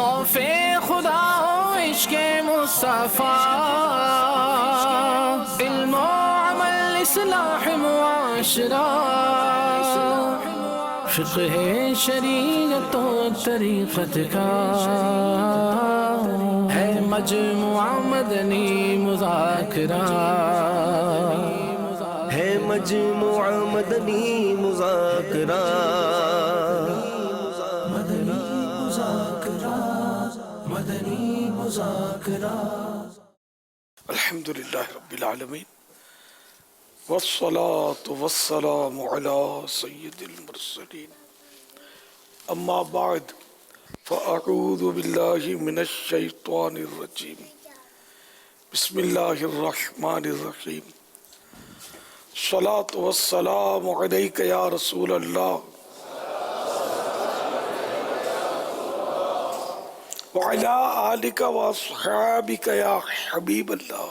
خوف خدا و عشق مصطفیٰ، علم و عمل اصلاح معاشرہ، فقہ شریعت و طریقت کا ہے مجموعہ مدنی مذاکرہ، ہے مجموعہ مدنی مذاکرہ، مدنی مذاکرہ۔ الحمدللہ رب العالمین والصلاة والسلام علی سید المرسلین، اما بعد فاعوذ باللہ من الشیطان الرجیم، بسم اللہ الرحمن الرحیم، الصلاة والسلام علیک یا رسول اللہ وعلی آلک واصحابک یا حبیب اللہ،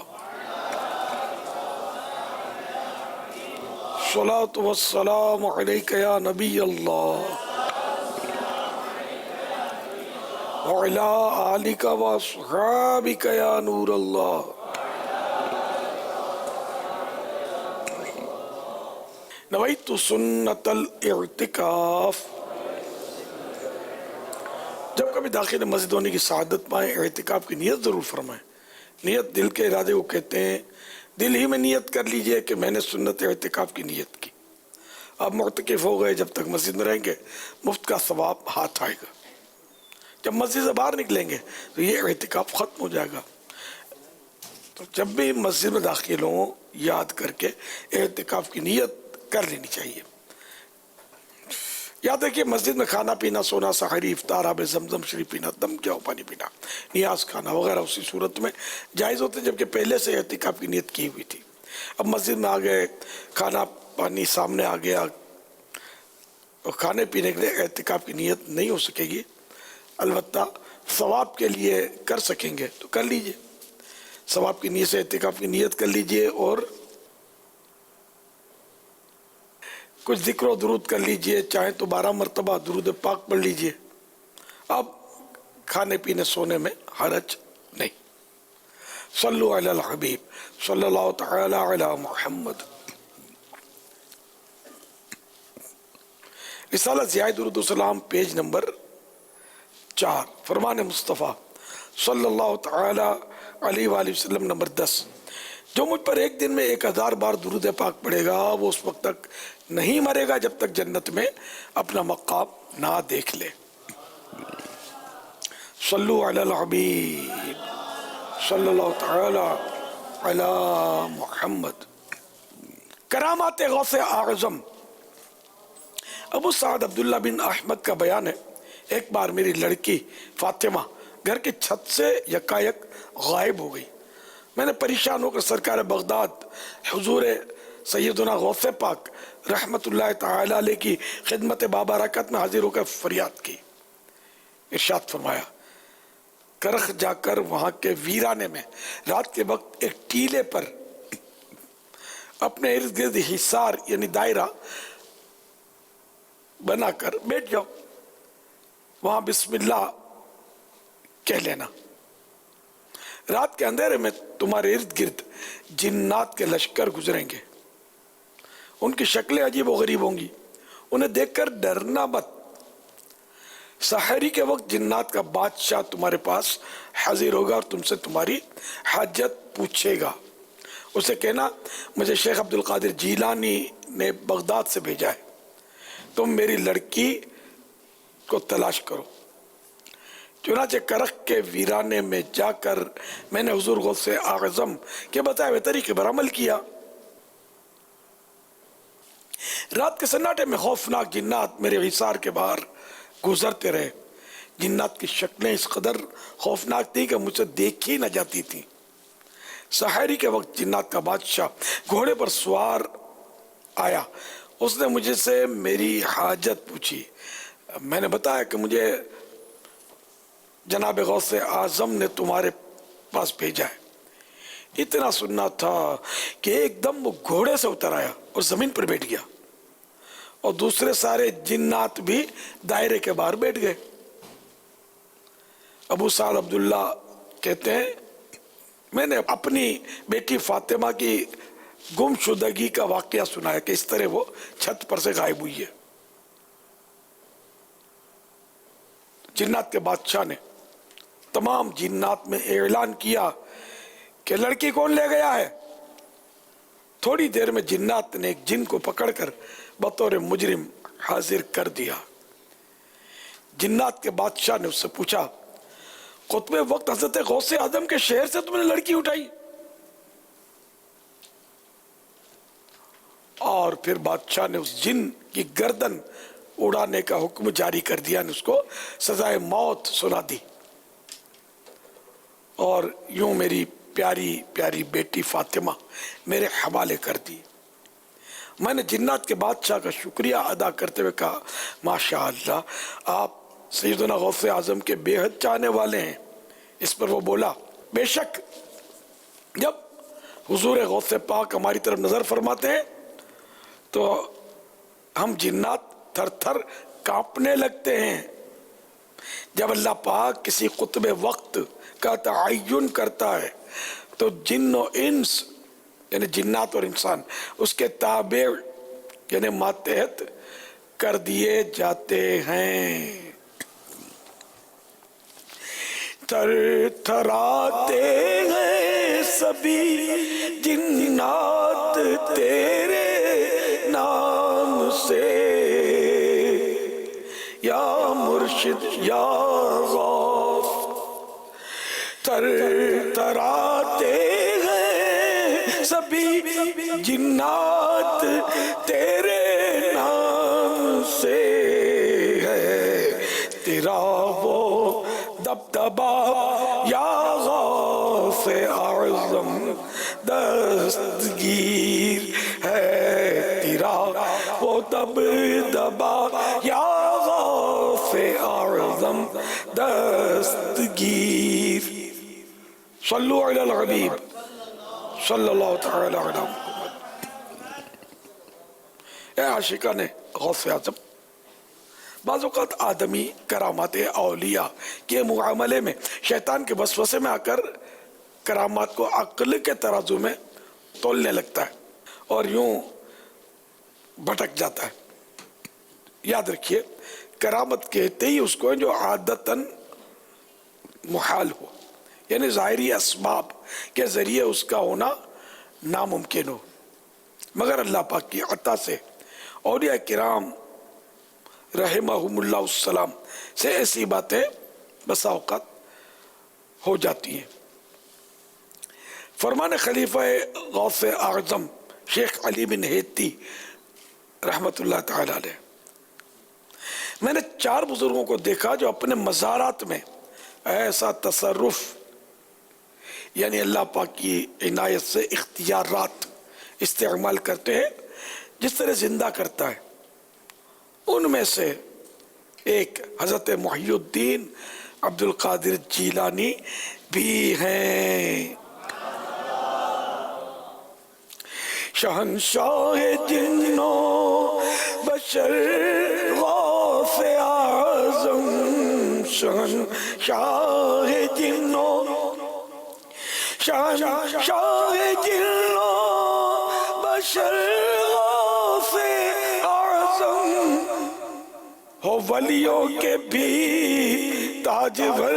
الصلاة والسلام علیک یا نبی اللہ وعلی آلک واصحابک یا نور اللہ۔ نویت سنت الاعتکاف، جب کبھی داخل مسجد ہونے کی سعادت پائیں اعتکاف کی نیت ضرور فرمائیں۔ نیت دل کے ارادے کو کہتے ہیں، دل ہی میں نیت کر لیجئے کہ میں نے سنت اعتکاف کی نیت کی۔ آپ معتکف ہو گئے، جب تک مسجد میں رہیں گے مفت کا ثواب ہاتھ آئے گا، جب مسجد سے باہر نکلیں گے تو یہ اعتکاف ختم ہو جائے گا۔ تو جب بھی مسجد میں داخل ہوں یاد کر کے اعتکاف کی نیت کر لینی چاہیے۔ یاد ہے کہ مسجد میں کھانا پینا، سونا، سحری، افطار، آب زمزم شریف پینا، دم کیا ہو پانی پینا، نیاز کھانا وغیرہ اسی صورت میں جائز ہوتے جبکہ پہلے سے اعتکاف کی نیت کی ہوئی تھی۔ اب مسجد میں آ گئے، کھانا پانی سامنے آ گیا، اور کھانے پینے کے لیے اعتکاف کی نیت نہیں ہو سکے گی، البتہ ثواب کے لیے کر سکیں گے تو کر لیجئے، ثواب کی نیت سے اعتکاف کی نیت کر لیجئے، اور کچھ ذکر و درود کر لیجئے، چاہیں تو 12 مرتبہ درود پاک پڑھ لیجئے۔ اب کھانے پینے سونے میں حرج نہیں۔ صلو علی الحبیب صلی اللہ تعالی علی محمد۔ رسالہ ضیاء درود و سلام پیج نمبر 4، فرمان مصطفیٰ صلی اللہ تعالی علیہ وآلہ وسلم نمبر 10، جو مجھ پر ایک دن میں 1000 بار درود پاک پڑھے گا وہ اس وقت تک نہیں مرے گا جب تک جنت میں اپنا مقام نہ دیکھ لے۔ صلو علی الحبیب صلی اللہ تعالی علی محمد۔ کرامات غوث اعظم ابو سعد عبداللہ بن احمد کا بیان ہے، ایک بار میری لڑکی فاطمہ گھر کی چھت سے یکایک غائب ہو گئی۔ میں نے پریشان ہو کر سرکار بغداد حضور سیدنا غوث پاک رحمت اللہ تعالی علیہ کی خدمت بابرکت میں حاضر ہو کر فریاد کی۔ ارشاد فرمایا، کرخ جا کر وہاں کے ویرانے میں رات کے وقت ایک ٹیلے پر اپنے ارد گرد حصار یعنی دائرہ بنا کر بیٹھ جاؤ، وہاں بسم اللہ کہہ لینا۔ رات کے اندھیرے میں تمہارے ارد گرد جنات کے لشکر گزریں گے، ان کی شکلیں عجیب و غریب ہوں گی، انہیں دیکھ کر ڈرنا مت۔ سحری کے وقت جنات کا بادشاہ تمہارے پاس حاضر ہوگا اور تم سے تمہاری حاجت پوچھے گا، اسے کہنا مجھے شیخ عبد القادر جیلانی نے بغداد سے بھیجا ہے، تم میری لڑکی کو تلاش کرو۔ چنانچہ کرخ کے ویرانے میں جا کر میں نے حضور غوث اعظم کے بتائے ہوئے طریقے پر عمل کیا۔ رات کے سناٹے میں خوفناک جنات میرے حصار کے باہر گزرتے رہے۔ جنات کی شکلیں اس قدر خوفناک تھی کہ مجھ سے دیکھی نہ جاتی تھی۔ سحری کے وقت جنات کا بادشاہ گھوڑے پر سوار آیا، اس نے مجھے سے میری حاجت پوچھی۔ میں نے بتایا کہ مجھے جناب غوث اعظم نے تمہارے پاس بھیجا ہے۔ اتنا سننا تھا کہ ایک دم وہ گھوڑے سے اتر آیا اور زمین پر بیٹھ گیا، اور دوسرے سارے جنات بھی دائرے کے باہر بیٹھ گئے۔ ابو سعد عبداللہ کہتے ہیں میں نے اپنی بیٹی فاطمہ کی گم شدگی کا واقعہ سنا ہے کہ اس طرح وہ چھت پر سے غائب ہوئی ہے. جنات کے بادشاہ نے تمام جنات میں اعلان کیا کہ لڑکی کون لے گیا ہے. تھوڑی دیر میں جنات نے ایک جن کو پکڑ کر بطور مجرم حاضر کر دیا. جنات کے بادشاہ نے اس سے پوچھا قطب وقت حضرت غوث اعظم کے شہر سے تم نے لڑکی اٹھائی؟ اور پھر بادشاہ نے اس جن کی گردن اڑانے کا حکم جاری کر دیا، نے اس کو سزائے موت سنا دی اور یوں میری پیاری پیاری بیٹی فاطمہ میرے حوالے کر دی. میں نے جنات کے بادشاہ کا شکریہ ادا کرتے ہوئے کہا ماشاءاللہ آپ سیدنا غوث اعظم کے بے حد چاہنے والے ہیں. اس پر وہ بولا بے شک جب حضور غوث پاک ہماری طرف نظر فرماتے ہیں تو ہم جنات تھر تھر کانپنے لگتے ہیں. جب اللہ پاک کسی قطب وقت کا تعین کرتا ہے تو جن و انس یعنی جنات اور انسان اس کے تابع یعنی ماتحت کر دیے جاتے ہیں. تھر تھراتے ہیں سبھی جنات تیرے نام سے یا مرشد یا غوث. تھر تھراتے ہیں سبھی جنات تیرے نام سے ہے تیرا وہ دبدبا یا غوث اعظم دستگیر ہے تیرا وہ دبدبا یا غوث اعظم دستگیر. صلو علی الحبیب صلی اللہ تعالی علی محمد. اے عاشقان غوث اعظم، بعض اوقات آدمی کرامات اولیاء کے معاملے میں شیطان کے وسوسے میں آ کر کرامات کو عقل کے ترازو میں تولنے لگتا ہے اور یوں بھٹک جاتا ہے. یاد رکھیے کرامت کہتے ہی اس کو جو عادتاً محال ہو، یعنی ظاہری اسباب کے ذریعے اس کا ہونا ناممکن ہو، مگر اللہ پاک کی عطا سے اولیاء کرام رحمہم اللہ السلام سے ایسی باتیں بسا اوقات ہو جاتی ہیں. فرمان خلیفہ غوث اعظم شیخ علی بن ہیتی رحمت اللہ تعالی علیہ، میں نے 4 بزرگوں کو دیکھا جو اپنے مزارات میں ایسا تصرف یعنی اللہ پاک کی عنایت سے اختیارات استعمال کرتے ہیں جس طرح زندہ کرتا ہے. ان میں سے ایک حضرت محی الدین عبد القادر جیلانی بھی ہیں. شہنشاہ جنوں بشر غوث اعظم، شہنشاہ جنوں شہنشاہ جنوں بشر غوث اعظم، ہو ولیوں کے بھی تاجور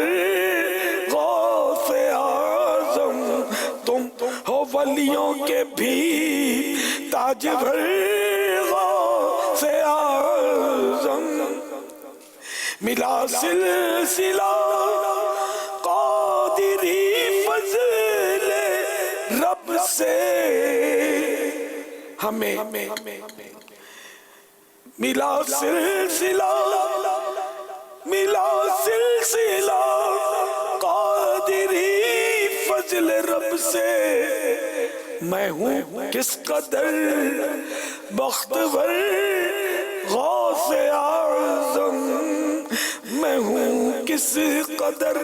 غوث اعظم، تم ہو ولیوں کے بھی تاجور غوث اعظم. ملا سلسلہ قادری فضل رب سے ہمیں، ملا سلسلہ قادری فضل رب سے. میں ہوں کس قدر بختور غوث اعظم، میں ہوں کس قدر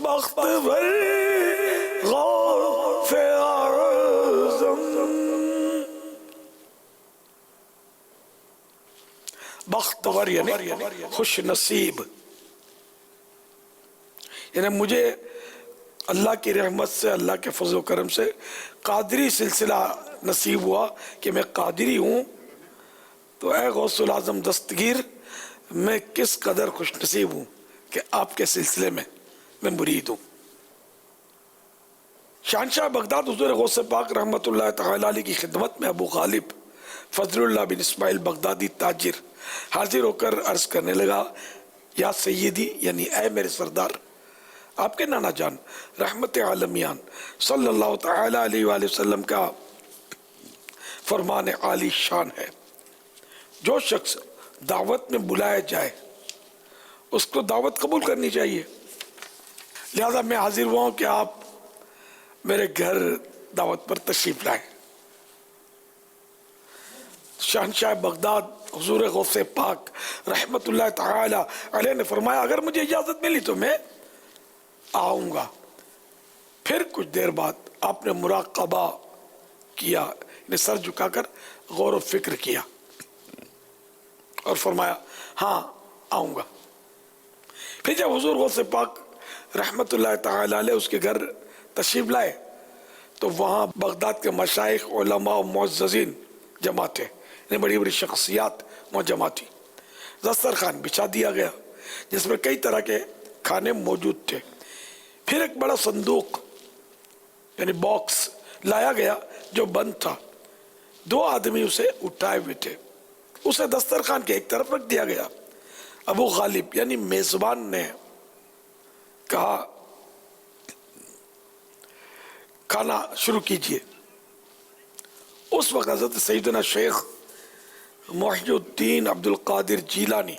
بختور غوث اعظم. بختور یعنی خوش نصیب. یعنی مجھے اللہ کی رحمت سے، اللہ کے فضل و کرم سے قادری سلسلہ نصیب ہوا کہ میں قادری ہوں، تو اے غوث العظم دستگیر، میں کس قدر خوش نصیب ہوں کہ آپ کے سلسلے میں مرید ہوں۔ شہنشاہ بغداد حضور غوث پاک رحمت اللہ تعالی علیہ کی خدمت میں ابو غالب فضل اللہ بن اسماعیل بغدادی تاجر حاضر ہو کر عرض کرنے لگا، یا سیدی، یعنی اے میرے سردار، آپ کے نانا جان رحمت عالمیان صلی اللہ تعالی علیہ وآلہ وسلم کا فرمان عالی شان ہے، جو شخص دعوت میں بلایا جائے اس کو دعوت قبول کرنی چاہیے، لہذا میں حاضر ہوا ہوں کہ آپ میرے گھر دعوت پر تشریف لائیں۔ شہنشاہ بغداد حضور غوث پاک رحمت اللہ تعالی علیہ نے فرمایا، اگر مجھے اجازت ملی تو میں آؤں گا۔ پھر کچھ دیر بعد آپ نے مراقبہ کیا، یعنی سر جھکا کر غور و فکر کیا اور فرمایا ہاں آؤں گا۔ پھر جب حضور غوث پاک رحمت اللہ تعالی علیہ اس کے گھر تشریف لائے تو وہاں بغداد کے مشائخ، علماء و معززین جمع تھے، یعنی بڑی بڑی شخصیات وہاں جمع تھی۔ دسترخوان بچھا دیا گیا جس میں کئی طرح کے کھانے موجود تھے۔ پھر ایک بڑا صندوق یعنی باکس لایا گیا جو بند تھا، دو آدمی اسے اٹھائے ہوئے تھے، اسے دسترخوان کے ایک طرف رکھ دیا گیا۔ ابو غالب یعنی میزبان نے کہا کھانا شروع کیجئے۔ اس وقت حضرت سیدنا شیخ محی الدین عبد القادر جیلانی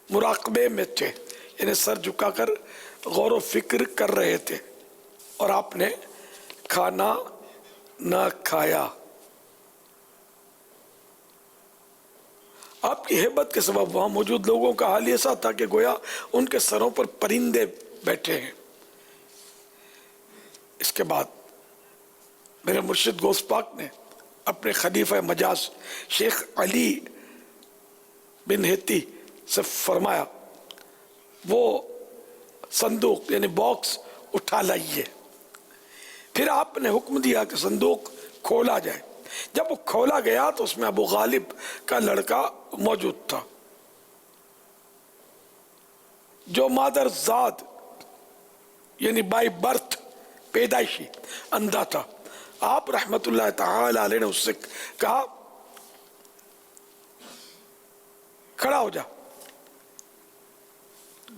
مراقبے میں تھے، یعنی سر جھکا کر غور و فکر کر رہے تھے، اور آپ نے کھانا نہ کھایا۔ آپ کی ہیبت کے سبب وہاں موجود لوگوں کا حال ایسا تھا کہ گویا ان کے سروں پر پرندے بیٹھے ہیں۔ اس کے بعد میرے مرشد غوث پاک نے اپنے خلیفہ مجاز شیخ علی بن ہیتی سے فرمایا وہ صندوق یعنی باکس اٹھا لائیے۔ پھر آپ نے حکم دیا کہ صندوق کھولا جائے۔ جب وہ کھولا گیا تو اس میں ابو غالب کا لڑکا موجود تھا جو مادر زاد یعنی بائی برتھ پیدائشی اندھا تھا۔ آپ رحمت اللہ تعالی علیہ نے اس سے کہا کھڑا ہو جا۔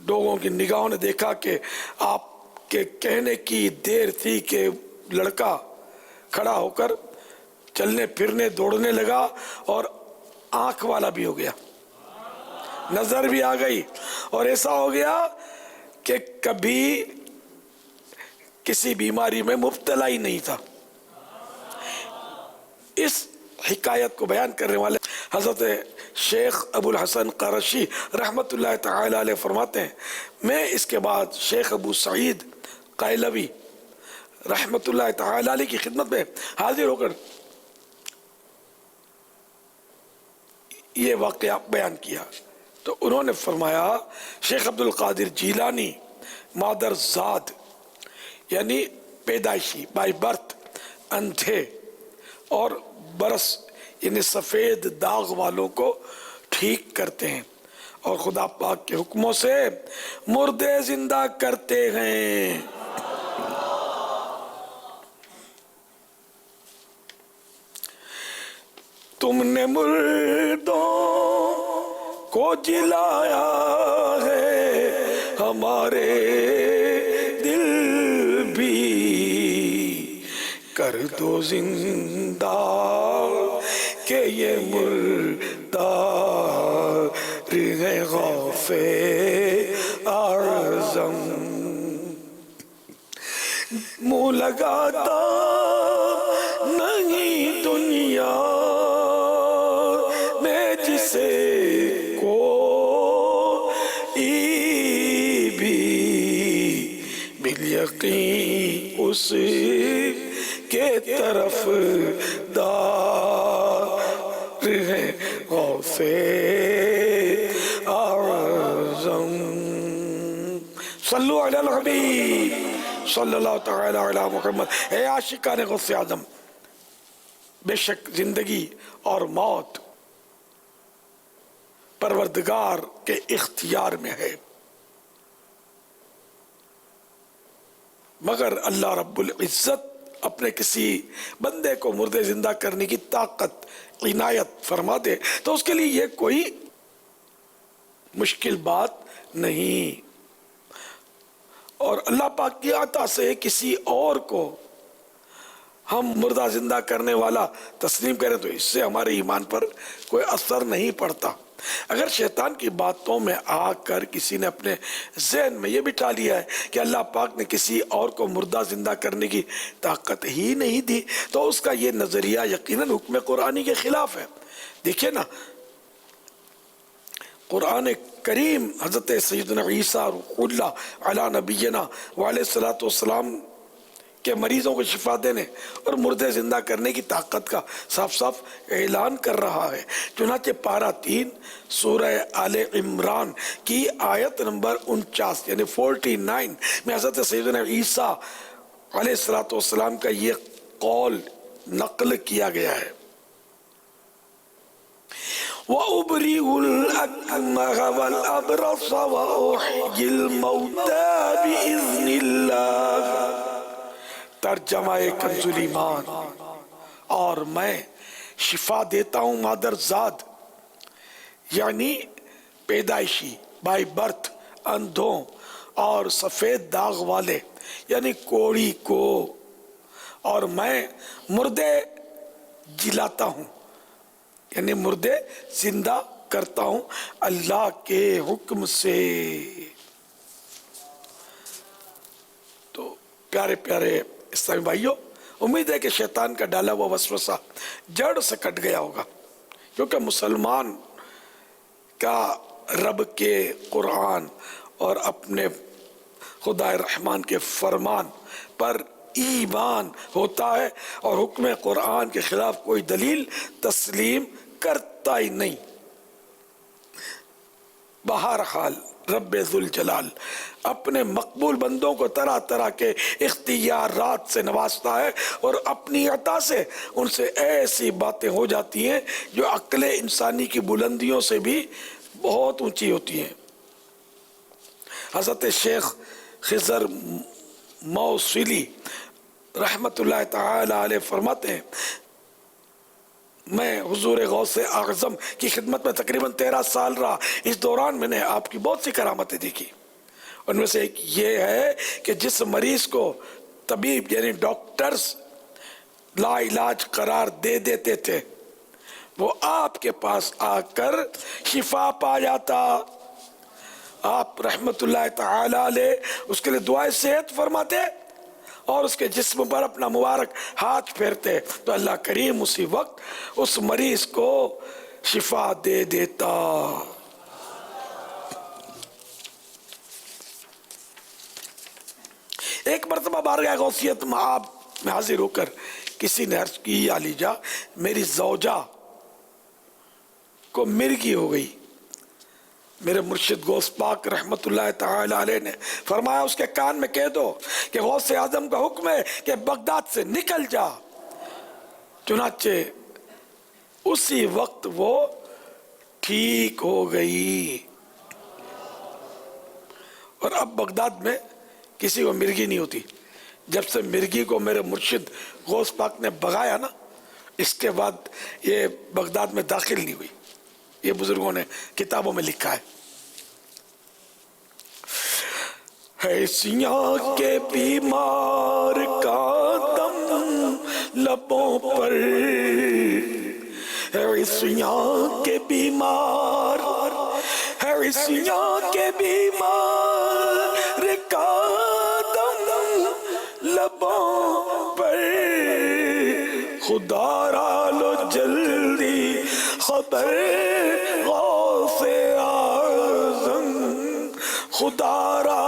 لوگوں کی نگاہوں نے دیکھا کہ آپ کے کہنے کی دیر تھی کہ لڑکا کھڑا ہو کر چلنے پھرنے دوڑنے لگا اور آنکھ والا بھی ہو گیا، نظر بھی آ گئی، اور ایسا ہو گیا کہ کبھی کسی بیماری میں مبتلا ہی نہیں تھا۔ اس حکایت کو بیان کرنے والے حضرت شیخ ابو الحسن قرشی رحمت اللہ تعالی علیہ فرماتے ہیں، میں اس کے بعد شیخ ابو سعید قائلوی رحمت اللہ تعالی علیہ کی خدمت میں حاضر ہو کر یہ واقعہ بیان کیا تو انہوں نے فرمایا شیخ عبد القادر جیلانی مادر زاد یعنی پیدائشی بائی برتھ اندھے اور برس یعنی سفید داغ والوں کو ٹھیک کرتے ہیں، اور خدا پاک کے حکموں سے مردے زندہ کرتے ہیں۔ تم نے مردوں کو جلایا ہے، ہمارے دل بھی کر دو زندہ کہ یہ مردار ہے غوث اعظم۔ منہ لگاتا نہیں دنیا میں جسے کوئی بھی بالیقین اس کے طرف دار ہے غوث اعظم صلو علی الحبیب صلی اللہ تعالی علی محمد۔ اے عاشقان غوث اعظم، بے شک زندگی اور موت پروردگار کے اختیار میں ہے، مگر اللہ رب العزت اپنے کسی بندے کو مردے زندہ کرنے کی طاقت عنایت فرما دے تو اس کے لیے یہ کوئی مشکل بات نہیں، اور اللہ پاک کی عطا سے کسی اور کو ہم مردہ زندہ کرنے والا تسلیم کریں تو اس سے ہمارے ایمان پر کوئی اثر نہیں پڑتا۔ اگر شیطان کی باتوں میں آ کر کسی نے اپنے ذہن میں یہ بٹھا لیا ہے کہ اللہ پاک نے کسی اور کو مردہ زندہ کرنے کی طاقت ہی نہیں دی تو اس کا یہ نظریہ یقیناً حکم قرآنی کے خلاف ہے۔ دیکھیے نا، قرآن کریم حضرت سیدنا عیسیٰ روح اللہ علی نبینا وعلیہ السلام کہ مریضوں کو شفا دینے اور مردے زندہ کرنے کی طاقت کا صاف صاف اعلان کر رہا ہے۔ چنانچہ پارہ 3 سورہ آل عمران کی آیت نمبر 49 یعنی 49 میں حضرت سیدنا عیسیٰ علیہ السلام کا یہ قول نقل کیا گیا ہے، وَأُبْرِئُ الْأَكْمَحَ وَالْأَبْرَصَ وَأُحْيِي الْمَوْتَى بِإِذْنِ اللَّهِ۔ ترجمہ کنز ایمان، اور میں شفا دیتا ہوں مادرزاد یعنی پیدائشی بائی برتھ اندھوں اور سفید داغ والے یعنی کوڑی کو، اور میں مردے جلاتا ہوں یعنی مردے زندہ کرتا ہوں اللہ کے حکم سے۔ تو پیارے پیارے اسلامی بھائیوں، امید ہے کہ شیطان کا ڈالا ہوا وسوسہ جڑ سے کٹ گیا ہوگا، کیونکہ مسلمان کا رب کے قرآن اور اپنے خدا رحمان کے فرمان پر ایمان ہوتا ہے اور حکم قرآن کے خلاف کوئی دلیل تسلیم کرتا ہی نہیں۔ بہرحال رب ذوالجلال اپنے مقبول بندوں کو طرح طرح کے اختیارات سے نوازتا ہے اور اپنی عطا سے ان سے ایسی باتیں ہو جاتی ہیں جو عقل انسانی کی بلندیوں سے بھی بہت اونچی ہوتی ہیں۔ حضرت شیخ خضر موصلی رحمت اللہ تعالی علیہ فرماتے ہیں، میں حضور غوث اعظم کی خدمت میں تقریباً 13 سال رہا، اس دوران میں نے آپ کی بہت سی کرامتیں دیکھی، ان میں سے ایک یہ ہے کہ جس مریض کو طبیب یعنی ڈاکٹرز لا علاج قرار دے دیتے تھے وہ آپ کے پاس آ کر شفا پا جاتا، آپ رحمت اللہ تعالی علیہ اس کے لیے دعائے صحت فرماتے اور اس کے جسم پر اپنا مبارک ہاتھ پھیرتے تو اللہ کریم اسی وقت اس مریض کو شفا دے دیتا۔ ایک مرتبہ بارگاہ غوثیت مآب میں حاضر ہو کر کسی نے عرض کی، یا علی جا میری زوجہ کو مرگی ہو گئی۔ میرے مرشد غوث پاک رحمت اللہ تعالی علیہ نے فرمایا اس کے کان میں کہہ دو کہ غوث اعظم کا حکم ہے کہ بغداد سے نکل جا۔ چنانچہ اسی وقت وہ ٹھیک ہو گئی، اور اب بغداد میں کسی کو مرگی نہیں ہوتی۔ جب سے مرگی کو میرے مرشد غوث پاک نے بغایا نا، اس کے بعد یہ بغداد میں داخل نہیں ہوئی، یہ بزرگوں نے کتابوں میں لکھا ہے۔ حیثیت کے بیمار کا دم لبوں پر، حیثیت کے بیمار، حیثیت کے بیمار کا دم لبوں پر، خدا را لو جلدی خبر غوث اعظم، خدا را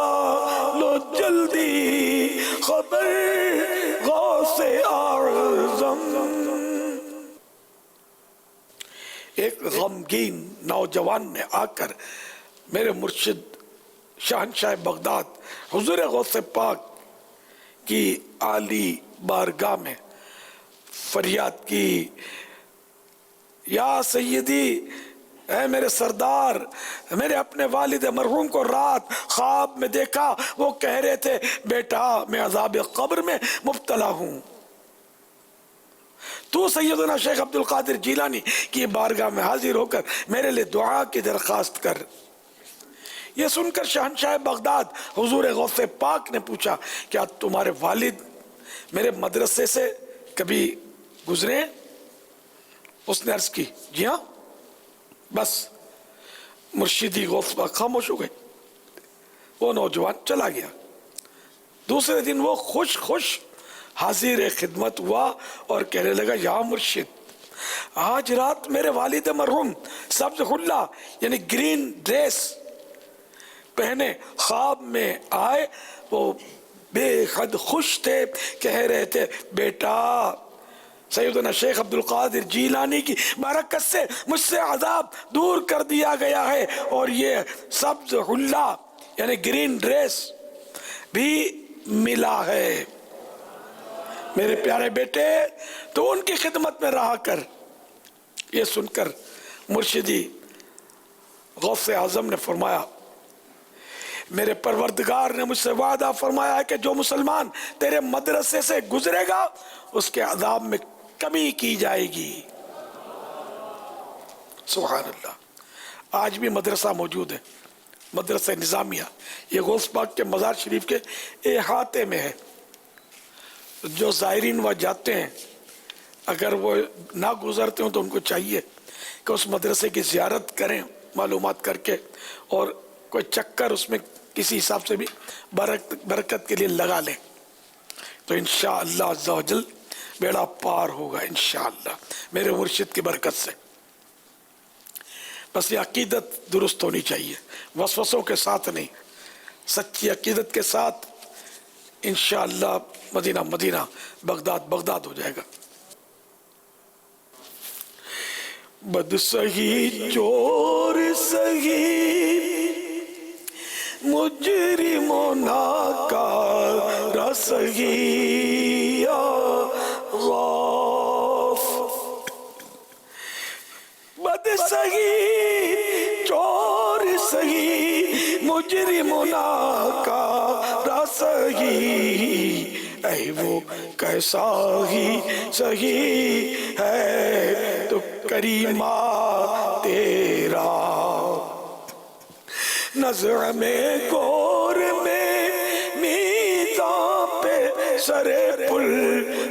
لو جلدی خبر غوث اعظم۔ ایک غمگین نوجوان نے آ کر میرے مرشد شہنشاہ بغداد حضور غوث پاک کی عالی بارگاہ میں فریاد کی، یا سیدی، اے میرے سردار، میرے اپنے والد مرحوم کو رات خواب میں دیکھا، وہ کہہ رہے تھے بیٹا میں عذاب قبر میں مبتلا ہوں، تو سیدنا شیخ عبد القادر جیلانی کی بارگاہ میں حاضر ہو کر میرے لیے دعا کی درخواست کر۔ یہ سن کر شہنشاہ بغداد حضور غوث پاک نے پوچھا کیا تمہارے والد میرے مدرسے سے کبھی گزرے؟ اس نے عرض کی جی ہاں۔ بس مرشدی غوث پاک خاموش ہو گئے، وہ نوجوان چلا گیا۔ دوسرے دن وہ خوش حاضر خدمت ہوا اور کہنے لگا یا مرشد، آج رات میرے والد مرحوم سبز حلہ یعنی گرین ڈریس پہنے خواب میں آئے، وہ بے حد خوش تھے، کہہ رہے تھے بیٹا سیدنا شیخ عبد القادر جیلانی کی برکت سے مجھ سے عذاب دور کر دیا گیا ہے، اور یہ سبز حلہ یعنی گرین ڈریس بھی ملا ہے۔ میرے پیارے بیٹے تو ان کی خدمت میں رہا کر۔ یہ سن کر مرشدی غوث اعظم نے فرمایا میرے پروردگار نے مجھ سے وعدہ فرمایا ہے کہ جو مسلمان تیرے مدرسے سے گزرے گا اس کے عذاب میں کمی کی جائے گی۔ سبحان اللہ۔ آج بھی مدرسہ موجود ہے، مدرسہ نظامیہ، یہ غوث پاک کے مزار شریف کے احاطے میں ہے۔ جو زائرین وہاں جاتے ہیں اگر وہ نہ گزرتے ہوں تو ان کو چاہیے کہ اس مدرسے کی زیارت کریں، معلومات کر کے، اور کوئی چکر اس میں کسی حساب سے بھی برکت کے لیے لگا لیں تو انشاءاللہ عز و جل بیڑا پار ہوگا انشاءاللہ میرے مرشد کی برکت سے۔ بس یہ عقیدت درست ہونی چاہیے، وسوسوں کے ساتھ نہیں، سچی عقیدت کے ساتھ انشاءاللہ مدینہ مدینہ، بغداد بغداد ہو جائے گا۔ بد سہی چور سہی مجرم و ناکارہ سہی یا غوث، بد سہی چور سہی مجرم و ناکارہ سہی، اے وہ کیسا ہی سہی ہے تو کریمہ تیرا، نظر میں گور میں میزاں پہ سر پل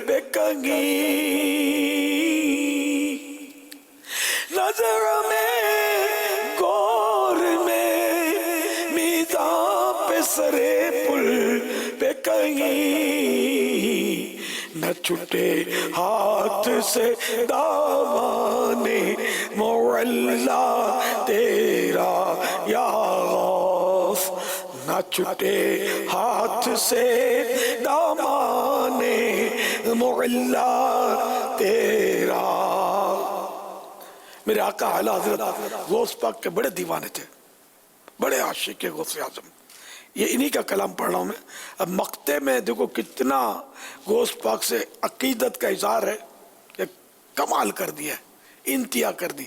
پہ کنگھی، نظر میں گور میں میزاں پہ سر پل پہ کنگھی، نہ چھٹے ہاتھ سے دامان معلا تیرا یا غوث، نہ چھٹے ہاتھ سے دامان معلا تیرا۔ میرے آقا اعلی حضرت غوث پاک کے بڑے دیوانے تھے، بڑے عاشق غوث اعظم۔ یہ انہی کا کلام پڑھ رہا ہوں میں۔ اب مقطع میں دیکھو کتنا غوث پاک سے عقیدت کا اظہار ہے کہ کمال کر دیا ہے، انتہا کر دی،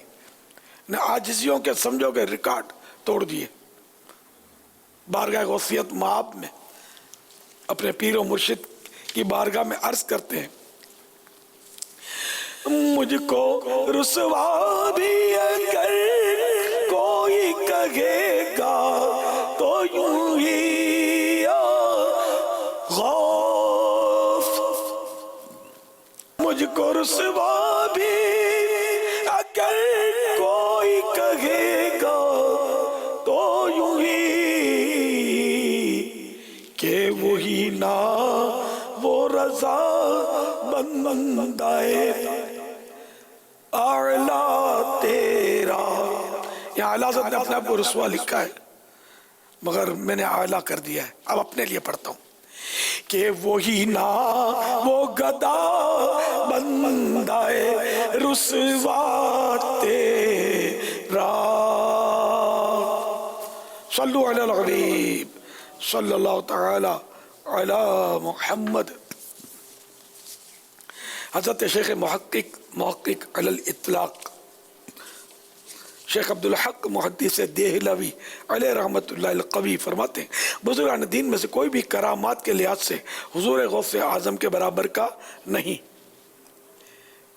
نہ عاجزیوں کے سمجھو کہ ریکارڈ توڑ دیے۔ بارگاہ غوثیت مآب میں اپنے پیر و مرشد کی بارگاہ میں عرض کرتے ہیں مجھ کو رسوا بھی اگر کوئی کہے گا تو یوں ہی یا غوث، مجھ کو رسوا بھی اگر کوئی کہے گا تو یوں ہی کہ وہی نا وہ رضا بندائے اعلیٰ تیرا۔ یہاں اعلیٰ حضرت نے اپنے آپ کو رسوا لکھا ہے مگر میں نے اعلیٰ کر دیا ہے، اب اپنے لیے پڑھتا ہوں کہ وہی نا وہ گدا بندائے رسوا تیرا، صلو علی الحبیب صلی اللہ تعالی علی محمد. حضرت شیخ محقق علی الاطلاق شیخ عبدالحق محدث دہلوی علیہ رحمت اللہ القوی فرماتے ہیں بزرگان دین میں سے کوئی بھی کرامات کے لحاظ سے حضور غوث اعظم کے برابر کا نہیں.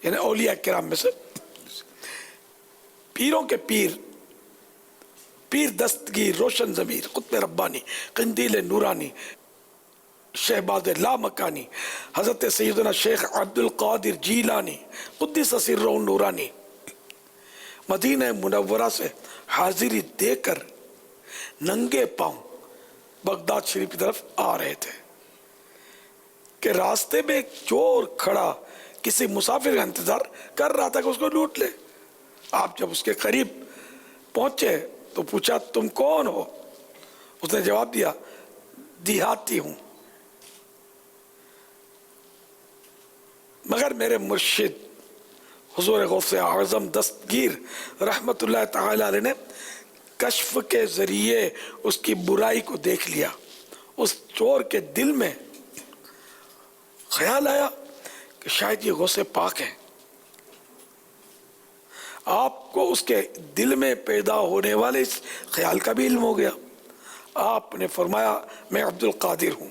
یعنی اولیاء کرام میں سے پیروں کے پیر دستگیر، روشن ضمیر، قطب ربانی، قندیل نورانی، شہباز لامکانی، حضرت سیدنا شیخ عبدالقادر جیلانی قدس سرہ نورانی مدینہ منورہ سے حاضری دے کر ننگے پاؤں بغداد شریف کی طرف آ رہے تھے کہ راستے میں ایک چور کھڑا کسی مسافر کا انتظار کر رہا تھا کہ اس کو لوٹ لے. آپ جب اس کے قریب پہنچے تو پوچھا تم کون ہو؟ اس نے جواب دیا دیہاتی ہوں، مگر میرے مرشد حضور غوث اعظم دستگیر رحمت اللہ تعالی علیہ نے کشف کے ذریعے اس کی برائی کو دیکھ لیا. اس چور کے دل میں خیال آیا کہ شاید یہ غوث پاک ہیں. آپ کو اس کے دل میں پیدا ہونے والے اس خیال کا بھی علم ہو گیا. آپ نے فرمایا میں عبد القادر ہوں.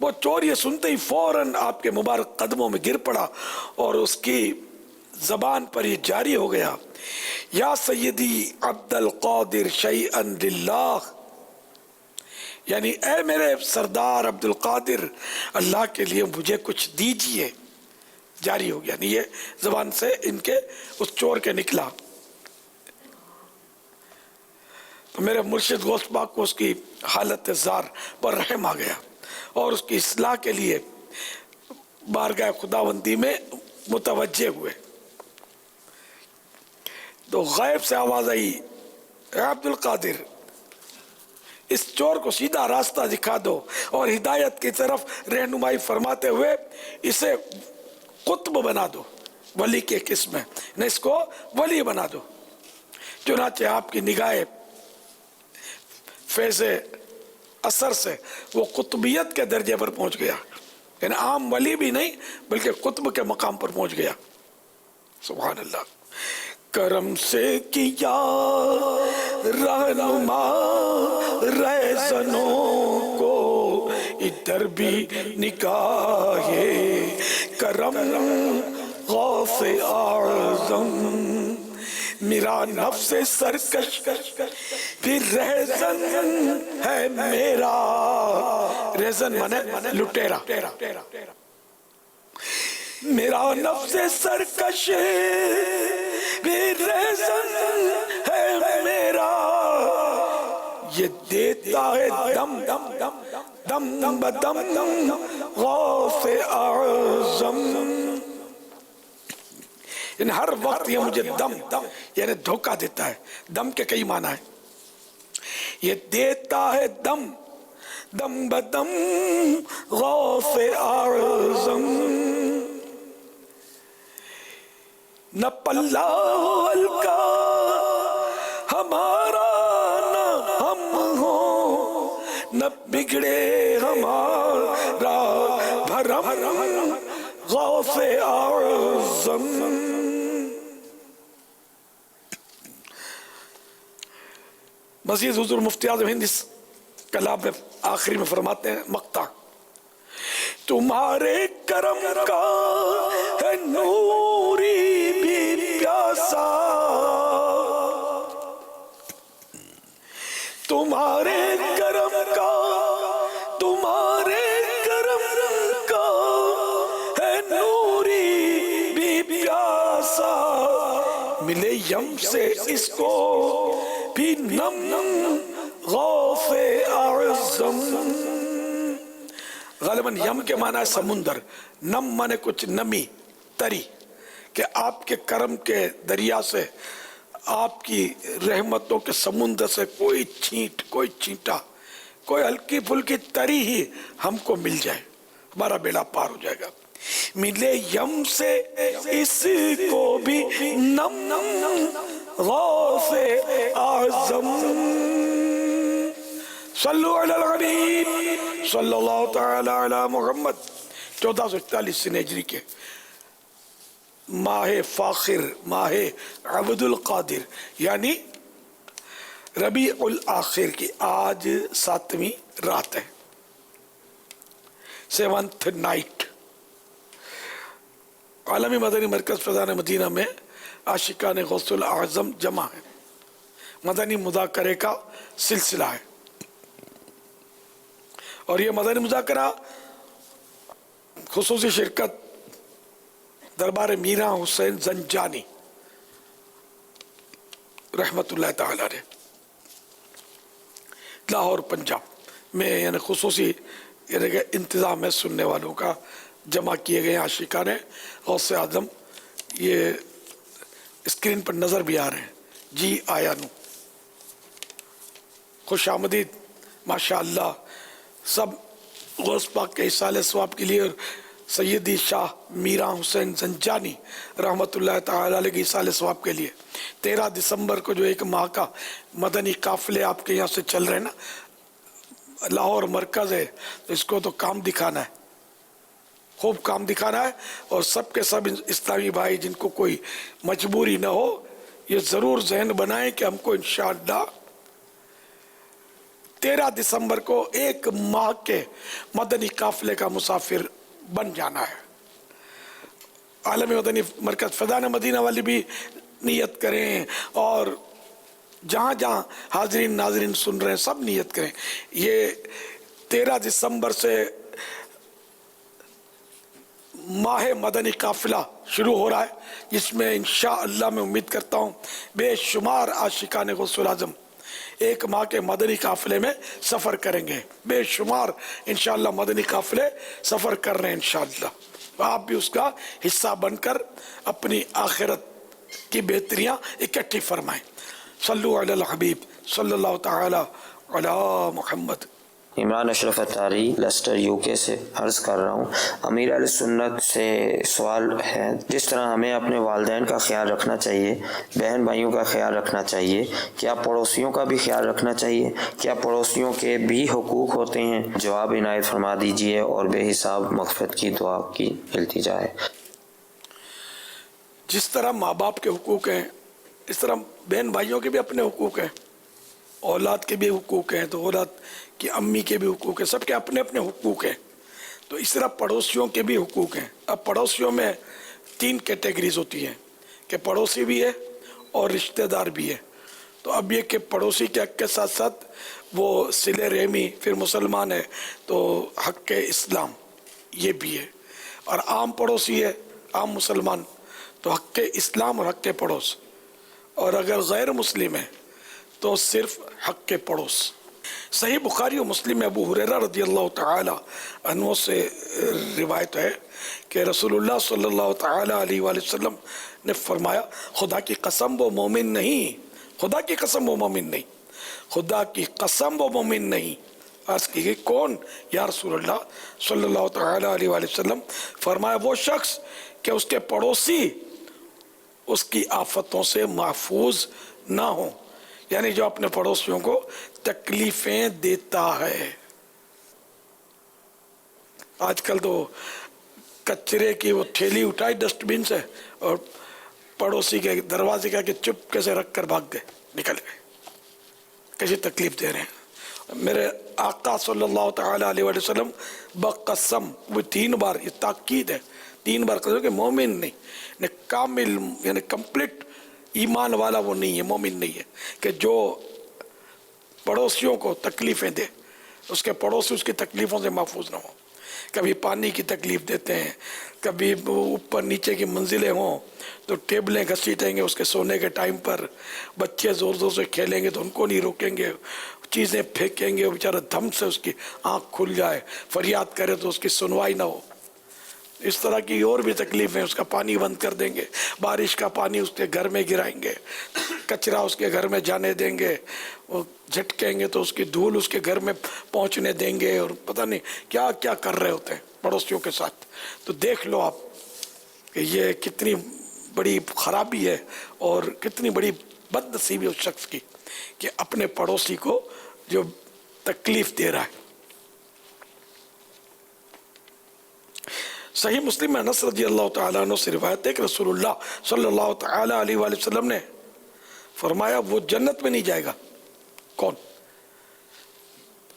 وہ چور یہ سنتے ہی فوراً آپ کے مبارک قدموں میں گر پڑا اور اس کی زبان پر یہ جاری ہو گیا یا سیدی عبد القادر شیئن للہ، یعنی اے میرے سردار عبد القادر اللہ کے لیے مجھے کچھ دیجئے. جاری ہو گیا، یعنی یہ زبان سے ان کے اس چور کے نکلا. تو میرے مرشد غوث پاک کو اس کی حالت زار پر رحم آ گیا اور اس کی اصلاح کے لیے بارگاہ خداوندی میں متوجہ ہوئے. تو غیب سے آواز آئی اے عبد القادر اس چور کو سیدھا راستہ دکھا دو اور ہدایت کی طرف رہنمائی فرماتے ہوئے اسے قطب بنا دو، ولی کے قسم ہے نہ، اس کو ولی بنا دو. چنانچہ آپ کی نگاہ فیض اثر سے وہ قطبیت کے درجے پر پہنچ گیا، یعنی عام ولی بھی نہیں بلکہ قطب کے مقام پر پہنچ گیا. سبحان اللہ. کرم سے کیا رہنما رہزنوں کو ادھر بھی نکاح کرم غوث اعظم، میرا نفس سرکش پھر رہزن ہے میرا. رہزن مانے لٹیرا. میرا نفس سرکش پھر رہزن ہے میرا، یہ دیتا ہے دم دم بدم غوث اعظم. یعنی ہر وقت یہ مجھے دم یعنی دھوکہ دیتا ہے. دم کے کئی معنی ہیں. یہ دیتا ہے دم بدم غوث اعظم. نہ پلہ ہلکا ہمارا نہ ہم ہو، نہ بگڑے ہمارا بھرم غوث اعظم. مزید حضور مفتی اعظم ہند اس کلام میں آخری میں فرماتے ہیں مقطع تمہارے کرم کا ہے نوری بھی پیاسا، تمہارے کرم کا ہے نوری بھی پیاسا، ملے یم سے اس کو بھی نم غوث اعظم. غالباً یم کے معنی ہے سمندر، نم مانے کچھ نمی تری، کہ آپ کے کرم کے دریا سے، آپ کی رحمتوں کے سمندر سے کوئی چھینٹ، کوئی چھینٹا، کوئی ہلکی پھلکی تری ہی ہم کو مل جائے، ہمارا بیڑا پار ہو جائے گا. ملے یم سے اس کو بھی نم غوث اعظم. صلو علی الحبیب صلی اللہ تعالی علی محمد 1441 ہجری کے ماہ فاخر، ماہ عبد القادر یعنی ربیع الآخر کی آج 7ویں رات ہے، 7th نائٹ۔ عالمی مدنی مرکز فیضان مدینہ میں عاشقان غوث الاعظم جمع ہے، مدنی مذاکرے کا سلسلہ ہے، اور یہ مدنی مذاکرہ خصوصی شرکت دربار میرا حسین زنجانی رحمت اللہ تعالی نے لاہور پنجاب میں یعنی خصوصی انتظام ہے سننے والوں کا جمع کیے گئے عاشقان غوث اعظم۔ یہ اسکرین پر نظر بھی آ رہے ہیں، جی آیا نو، خوش آمدید، ماشاءاللہ۔ سب غوث پاک کے اصالہ ثواب کے لیے اور سیدی شاہ میرا حسین زنجانی رحمت اللہ تعالی علیہ کے اصالہ ثواب کے لیے 13 دسمبر کو جو ایک ماہ کا مدنی قافلے آپ کے یہاں سے چل رہے ہیں نا، لاہور مرکز ہے، تو اس کو تو کام دکھانا ہے، خوب کام دکھانا ہے، اور سب کے سب اسلامی بھائی جن کو کوئی مجبوری نہ ہو یہ ضرور ذہن بنائیں کہ ہم کو انشاءاللہ 13 دسمبر کو ایک ماہ کے مدنی قافلے کا مسافر بن جانا ہے۔ عالمی مدنی مرکز فیضان مدینہ والی بھی نیت کریں، اور جہاں جہاں حاضرین ناظرین سن رہے ہیں سب نیت کریں۔ یہ 13 دسمبر سے ماہ مدنی قافلہ شروع ہو رہا ہے، جس میں انشاءاللہ میں امید کرتا ہوں بے شمار عاشقان غوث الاعظم ایک ماہ کے مدنی قافلے میں سفر کریں گے، بے شمار انشاءاللہ مدنی قافلے سفر کر رہے ہیں انشاءاللہ۔ آپ بھی اس کا حصہ بن کر اپنی آخرت کی بہتریاں اکٹھی فرمائیں۔ صلو علی الحبیب صلی اللہ تعالی علی محمد۔ عمران اشرف اتاری لیسٹر UK سے عرض کر رہا ہوں، امیر اہل سنت سے سوال ہے، جس طرح ہمیں اپنے والدین کا خیال رکھنا چاہیے، بہن بھائیوں کا خیال رکھنا چاہیے، کیا پڑوسیوں کا بھی خیال رکھنا چاہیے؟ کیا پڑوسیوں کے بھی حقوق ہوتے ہیں؟ جواب عنایت فرما دیجیے، اور بے حساب مغفرت کی دعا کی التجا ہے۔ جس طرح ماں باپ کے حقوق ہیں اس طرح بہن بھائیوں کے بھی اپنے حقوق ہیں، اولاد کے بھی حقوق ہیں، تو اولاد کی امی کے بھی حقوق ہیں، سب کے اپنے اپنے حقوق ہیں، تو اس طرح پڑوسیوں کے بھی حقوق ہیں۔ اب پڑوسیوں میں 3 کیٹیگریز ہوتی ہیں کہ پڑوسی بھی ہے اور رشتہ دار بھی ہے۔ تو اب یہ کہ پڑوسی کے حق کے ساتھ ساتھ وہ صلہ رحمی پھر مسلمان ہے تو حق اسلام یہ بھی ہے، اور عام پڑوسی ہے عام مسلمان تو حق اسلام اور حق پڑوس، اور اگر غیر مسلم ہے تو صرف حق پڑوس۔ صحیح بخاری و مسلم میں ابو ہریرہ رضی اللہ تعالی عنہ سے روایت ہے کہ رسول اللہ صلی اللہ تعالی علیہ وآلہ وسلم نے فرمایا، خدا کی قسم وہ مومن نہیں، خدا کی قسم وہ مومن نہیں، خدا کی قسم وہ مومن نہیں۔ عرض کی گئی کون یا رسول اللہ صلی اللہ تعالی علیہ وآلہ وسلم؟ فرمایا وہ شخص کہ اس کے پڑوسی اس کی آفتوں سے محفوظ نہ ہوں، یعنی جو اپنے پڑوسیوں کو تکلیفیں دیتا ہے۔ آج کل تو کچرے کی وہ تھیلی اٹھائی ڈسٹ بن سے اور پڑوسی کے دروازے کا کہ چپ سے رکھ کر بھاگ گئے، نکل گئے، کیسی تکلیف دے رہے ہیں۔ میرے آقا صلی اللہ تعالی علیہ وآلہ وسلم بقسم وہ 3 بار، یہ تاکید ہے، 3 بار قسم کہ مومن نہیں، کامل یعنی کمپلیٹ ایمان والا وہ نہیں ہے، مومن نہیں ہے کہ جو پڑوسیوں کو تکلیفیں دے، اس کے پڑوسی اس کی تکلیفوں سے محفوظ نہ ہو۔ کبھی پانی کی تکلیف دیتے ہیں، کبھی اوپر نیچے کی منزلیں ہوں تو ٹیبلیں گھسیٹیں گے اس کے سونے کے ٹائم پر، بچے زور زور سے کھیلیں گے تو ان کو نہیں روکیں گے، چیزیں پھینکیں گے، بیچارہ دم سے اس کی آنکھ کھل جائے، فریاد کرے تو اس کی سنوائی نہ ہو۔ اس طرح کی اور بھی تکلیفیں، اس کا پانی بند کر دیں گے، بارش کا پانی اس کے گھر میں گرائیں گے، کچرا اس کے گھر میں جانے دیں گے، وہ جھٹکیں گے تو اس کی دھول اس کے گھر میں پہنچنے دیں گے، اور پتہ نہیں کیا کیا کر رہے ہوتے ہیں پڑوسیوں کے ساتھ۔ تو دیکھ لو آپ کہ یہ کتنی بڑی خرابی ہے اور کتنی بڑی بد نصیبی اس شخص کی کہ اپنے پڑوسی کو جو تکلیف دے رہا ہے۔ صحیح مسلم میں انس رضی اللہ تعالیٰ عنہ سے روایت ہے کہ رسول اللہ صلی اللہ تعالیٰ علیہ وآلہ وسلم نے فرمایا وہ جنت میں نہیں جائے گا۔ کون؟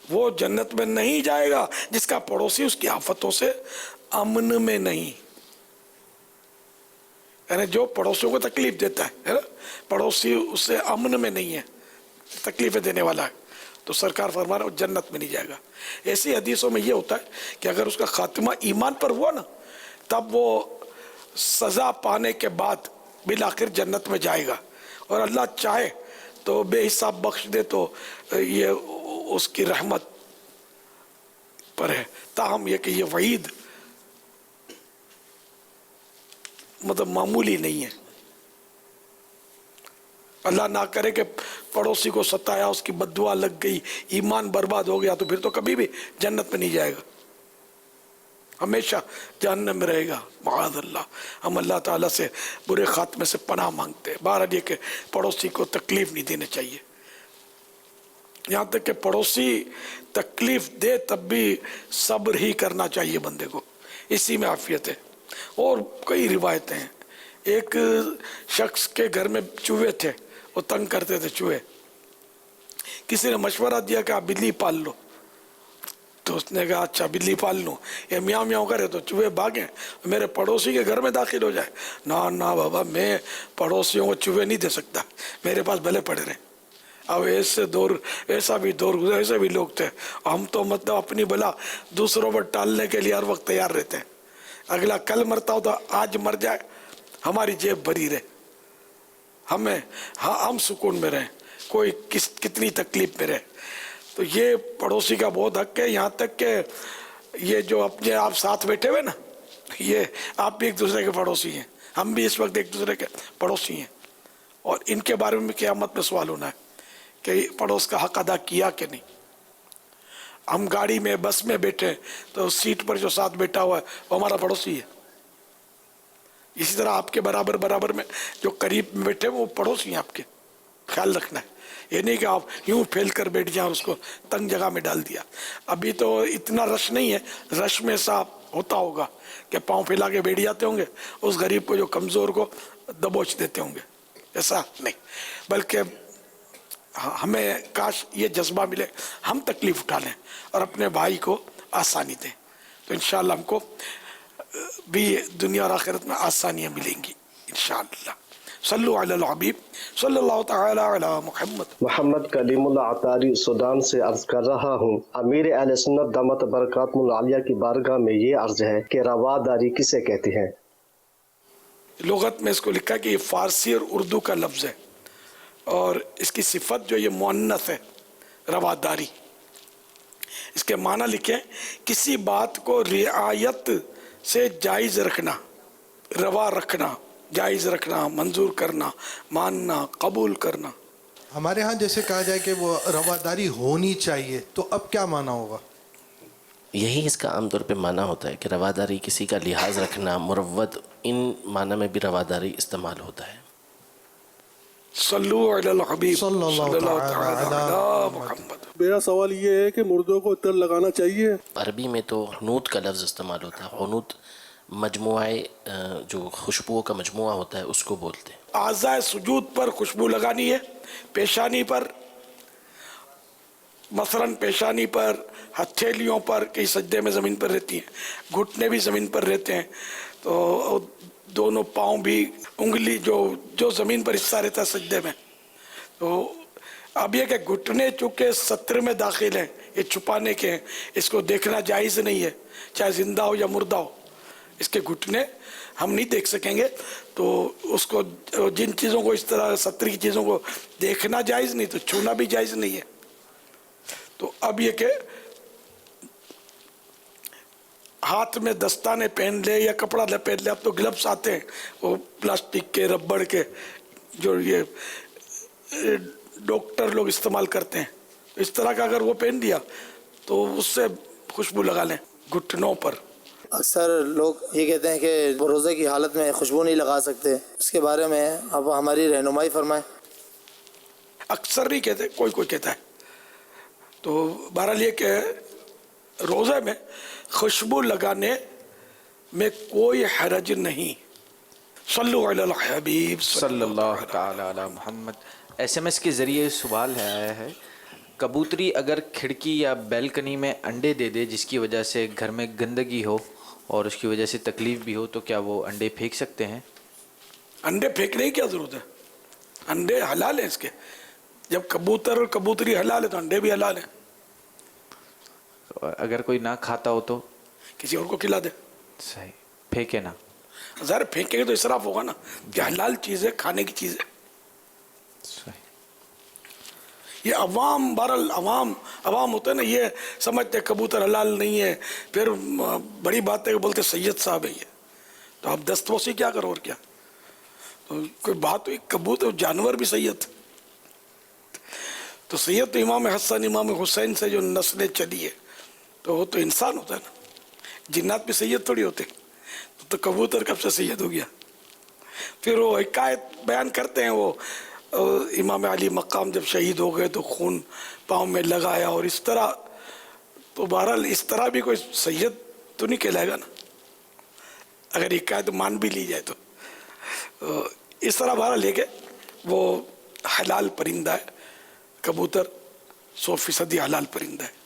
وہ جنت میں نہیں جائے گا جس کا پڑوسی اس کی آفتوں سے امن میں نہیں، یعنی جو پڑوسیوں کو تکلیف دیتا ہے نا، پڑوسی اس سے امن میں نہیں ہے، تکلیفیں دینے والا ہے، تو سرکار فرما رہا ہے وہ جنت میں نہیں جائے گا۔ ایسی حدیثوں میں یہ ہوتا ہے کہ اگر اس کا خاتمہ ایمان پر ہوا نا تب وہ سزا پانے کے بعد بالآخر جنت میں جائے گا، اور اللہ چاہے تو بے حساب بخش دے تو یہ اس کی رحمت پر ہے۔ تاہم یہ کہ یہ وعید مطلب معمولی نہیں ہے۔ اللہ نہ کرے کہ پڑوسی کو ستایا، اس کی بد دعا لگ گئی، ایمان برباد ہو گیا، تو پھر تو کبھی بھی جنت میں نہیں جائے گا، ہمیشہ جہنم میں رہے گا، معاذ اللہ۔ ہم اللہ تعالیٰ سے برے خاتمے سے پناہ مانگتے ہیں۔ بہرحال یہ کہ پڑوسی کو تکلیف نہیں دینے چاہیے، یہاں تک کہ پڑوسی تکلیف دے تب بھی صبر ہی کرنا چاہیے بندے کو، اسی میں عافیت ہے۔ اور کئی روایتیں ہیں، ایک شخص کے گھر میں چوہے تھے، وہ تنگ کرتے تھے چوہے، کسی نے مشورہ دیا کہ آپ بلی پال لو، تو اس نے کہا اچھا بلی پال لوں، یہ میاں میاں کرے تو چوہے بھاگیں، میرے پڑوسی کے گھر میں داخل ہو جائے۔ نہ بابا، میں پڑوسیوں کو چوہے نہیں دے سکتا، میرے پاس بھلے پڑے رہے۔ اب ایسا بھی دور گزرا، ایسے بھی لوگ تھے، ہم تو مطلب اپنی بلا دوسروں پر ٹالنے کے لیے ہر وقت تیار رہتے ہیں، اگلا کل مرتا ہو تو آج مر جائے، ہماری جیب بھری رہے، ہم سکون میں رہیں، کوئی کتنی تکلیف میں رہے۔ تو یہ پڑوسی کا بہت حق ہے، یہاں تک کہ یہ جو اپنے آپ ساتھ بیٹھے ہوئے نا، یہ آپ بھی ایک دوسرے کے پڑوسی ہیں، ہم بھی اس وقت ایک دوسرے کے پڑوسی ہیں، اور ان کے بارے میں قیامت میں سوال ہونا ہے کہ پڑوس کا حق ادا کیا کہ نہیں۔ ہم گاڑی میں بس میں بیٹھے تو سیٹ پر جو ساتھ بیٹھا ہوا ہے وہ ہمارا پڑوسی ہے، اسی طرح آپ کے برابر میں جو قریب میں بیٹھے وہ پڑوسی ہیں آپ کے، خیال رکھنا ہے۔ یہ نہیں کہ آپ یوں پھیل کر بیٹھ جائیں اور اس کو تنگ جگہ میں ڈال دیا۔ ابھی تو اتنا رش نہیں ہے، رش میں ایسا ہوتا ہوگا کہ پاؤں پھیلا کے بیٹھ جاتے ہوں گے، اس غریب کو جو کمزور کو دبوچ دیتے ہوں گے، ایسا نہیں، بلکہ ہمیں کاش یہ جذبہ ملے، ہم تکلیف اٹھا لیں اور اپنے بھائی کو آسانی دیں، تو انشاءاللہ ہم کو بھی دنیا اور آخرت میں آسانیاں ملیں گی انشاءاللہ۔ صلو علی الحبیب صلی اللہ تعالی علی محمد۔ محمد کلیم اللہ عطاری سودان سے عرض کر رہا ہوں، امیر اہل سنت دامت برکاتہ العالیہ کی بارگاہ میں یہ عرض ہے کہ رواداری کسے کہتے ہیں؟ لغت میں اس کو لکھا کہ یہ فارسی اور اردو کا لفظ ہے، اور اس کی صفت جو یہ مؤنث ہے، رواداری، اس کے معنی لکھیں کسی بات کو رعایت سے جائز رکھنا، روا رکھنا، جائز رکھنا، منظور کرنا، ماننا، قبول کرنا۔ ہمارے ہاں جیسے کہا جائے کہ وہ رواداری ہونی چاہیے، تو اب کیا معنی ہوگا؟ یہی اس کا عام طور پہ معنی ہوتا ہے کہ رواداری کسی کا لحاظ رکھنا، مروت، ان معنی میں بھی رواداری استعمال ہوتا ہے۔ صلو علی الحبیب صلی اللہ تعالی علی محمد۔ میرا سوال یہ ہے کہ مردوں کو عطر لگانا چاہیے؟ عربی میں تو حنوت کا لفظ استعمال ہوتا ہے، حنوت مجموعہ جو خوشبوؤں کا مجموعہ ہوتا ہے اس کو بولتے ہیں۔ اعضائے سجود پر خوشبو لگانی ہے، پیشانی پر، مثلاً پیشانی پر، ہتھیلیوں پر، کئی سجدے میں زمین پر رہتی ہیں، گھٹنے بھی زمین پر رہتے ہیں، تو دونوں پاؤں بھی، انگلی جو زمین پر حصہ رہتا ہے سجدے میں، تو اب یہ کہ گھٹنے چونکہ ستر میں داخل ہیں، یہ چھپانے کے ہیں، اس کو دیکھنا جائز نہیں ہے، چاہے زندہ ہو یا مردہ ہو، اس کے گھٹنے ہم نہیں دیکھ سکیں گے، تو اس کو جن چیزوں کو اس طرح ستر کی چیزوں کو دیکھنا جائز نہیں، تو چھونا بھی جائز نہیں ہے۔ تو اب یہ کہ ہاتھ میں دستانے پہن لے یا کپڑا لپیٹ لے، اب تو گلبس آتے ہیں وہ پلاسٹک کے، ربڑ کے، جو یہ ڈاکٹر لوگ استعمال کرتے ہیں، اس طرح کا اگر وہ پہن دیا تو اس سے خوشبو لگا لیں گھٹنوں پر۔ اکثر لوگ یہ کہتے ہیں کہ روزے کی حالت میں خوشبو نہیں لگا سکتے، اس کے بارے میں اب ہماری رہنمائی فرمائیں۔ اکثر نہیں کہتے، کوئی کہتا ہے، تو بہرحال یہ کہ روزے میں خوشبو لگانے میں کوئی حرج نہیں. صلو علی الحبیب صلی اللہ تعالی علی محمد. ایس ایم ایس کے ذریعے سوال آیا ہے، کبوتری اگر کھڑکی یا بیلکنی میں انڈے دے دے جس کی وجہ سے گھر میں گندگی ہو اور اس کی وجہ سے تکلیف بھی ہو تو کیا وہ انڈے پھینک سکتے ہیں؟ انڈے پھینکنے کی کیا ضرورت ہے؟ انڈے حلال ہیں اس کے. جب کبوتر اور کبوتری حلال ہے تو انڈے بھی حلال ہیں. اگر کوئی نہ کھاتا ہو تو کسی اور کو کھلا دے. صحیح، پھینکے نہ. ظاہر پھینکیں گے تو اسراف ہوگا نا، کہ حلال چیز ہے، کھانے کی چیز ہے. صحیح. یہ عوام، بہرحال عوام ہوتا ہے نا، یہ سمجھتے ہیں کبوتر حلال نہیں ہے، پھر بڑی بات ہے کہ بولتے سید صاحب ہے یہ، تو آپ دستبوسی کیا کرو اور کیا. تو کوئی بات ہوئی، کبوتر جانور بھی سید. تو سید تو امام حسن امام حسین سے جو نسلیں چلی ہے تو وہ تو انسان ہوتا ہے نا، جنات بھی سید تھوڑی ہوتے. تو کبوتر کب سے سید ہو گیا؟ پھر وہ حکایت بیان کرتے ہیں، وہ امام علی مقام جب شہید ہو گئے تو خون پاؤں میں لگایا اور اس طرح. تو بہرحال اس طرح بھی کوئی سید تو نہیں کہلائے گا نا اگر حکایت مان بھی لی جائے تو. اس طرح بہرحال لے کے وہ حلال پرندہ ہے کبوتر، 100% حلال پرندہ ہے.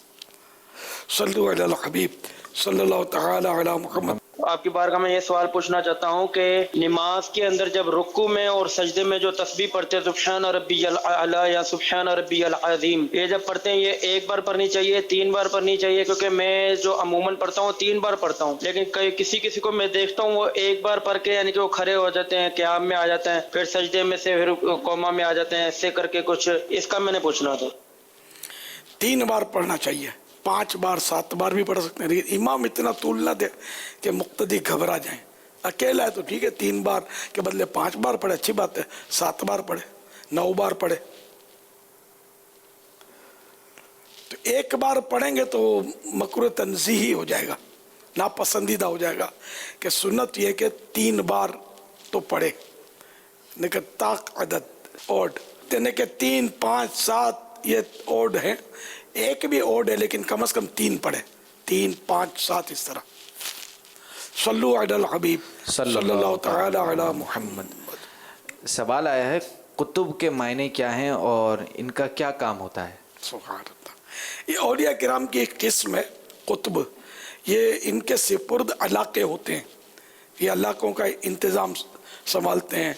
صلو علی الحبیب صلی اللہ تعالی علی محمد. آپ کی بارگاہ میں یہ سوال پوچھنا چاہتا ہوں کہ نماز کے اندر جب رکوع میں اور سجدے میں جو تسبیح پڑھتے ہیں سبحان ربی الاعلی یا سبحان ربی العظیم، یہ جب پڑھتے ہیں یہ ایک بار پڑھنی چاہیے، 3 بار پڑھنی چاہیے؟ کیونکہ میں جو عموماً پڑھتا ہوں 3 بار پڑھتا ہوں، لیکن کسی کو میں دیکھتا ہوں وہ ایک بار پڑھ کے یعنی کہ وہ کھڑے ہو جاتے ہیں، قیام میں آ جاتے ہیں، پھر سجدے میں سے پھر قوما میں آ جاتے ہیں، ایسے کر کے کچھ. اس کا میں نے پوچھنا تھا. 3 بار پڑھنا چاہیے، 5 بار 7 بار بھی پڑھ سکتے ہیں، لیکن امام اتنا طول نہ دے کہ مقتدی گھبرا جائیں. اکیلا ہے تو ٹھیک ہے 3 بار کے بدلے 5 بار پڑھے، اچھی بات ہے. 7 بار پڑھے، 9 بار پڑھے. تو 1 بار پڑھیں گے تو مکروہ تنزیہی ہو جائے گا، ناپسندیدہ ہو جائے گا. کہ سنت یہ کہ 3 بار تو پڑھے، لیکن طاق عدد اوڈ یعنی کہ 3 5 7 یہ اوڈ ہیں، ایک بھی اوڈ ہے لیکن کم از کم 3 پڑھے، 3 5 7 اس طرح. صلو علی الحبیب صلی اللہ تعالی علی محمد. سوال آیا ہے، قطب کے معنی کیا ہیں اور ان کا کیا کام ہوتا ہے؟ سبحان اللہ. یہ اولیاء کرام کی ایک قسم ہے قطب. یہ ان کے سپرد علاقے ہوتے ہیں، یہ علاقوں کا انتظام سنبھالتے ہیں،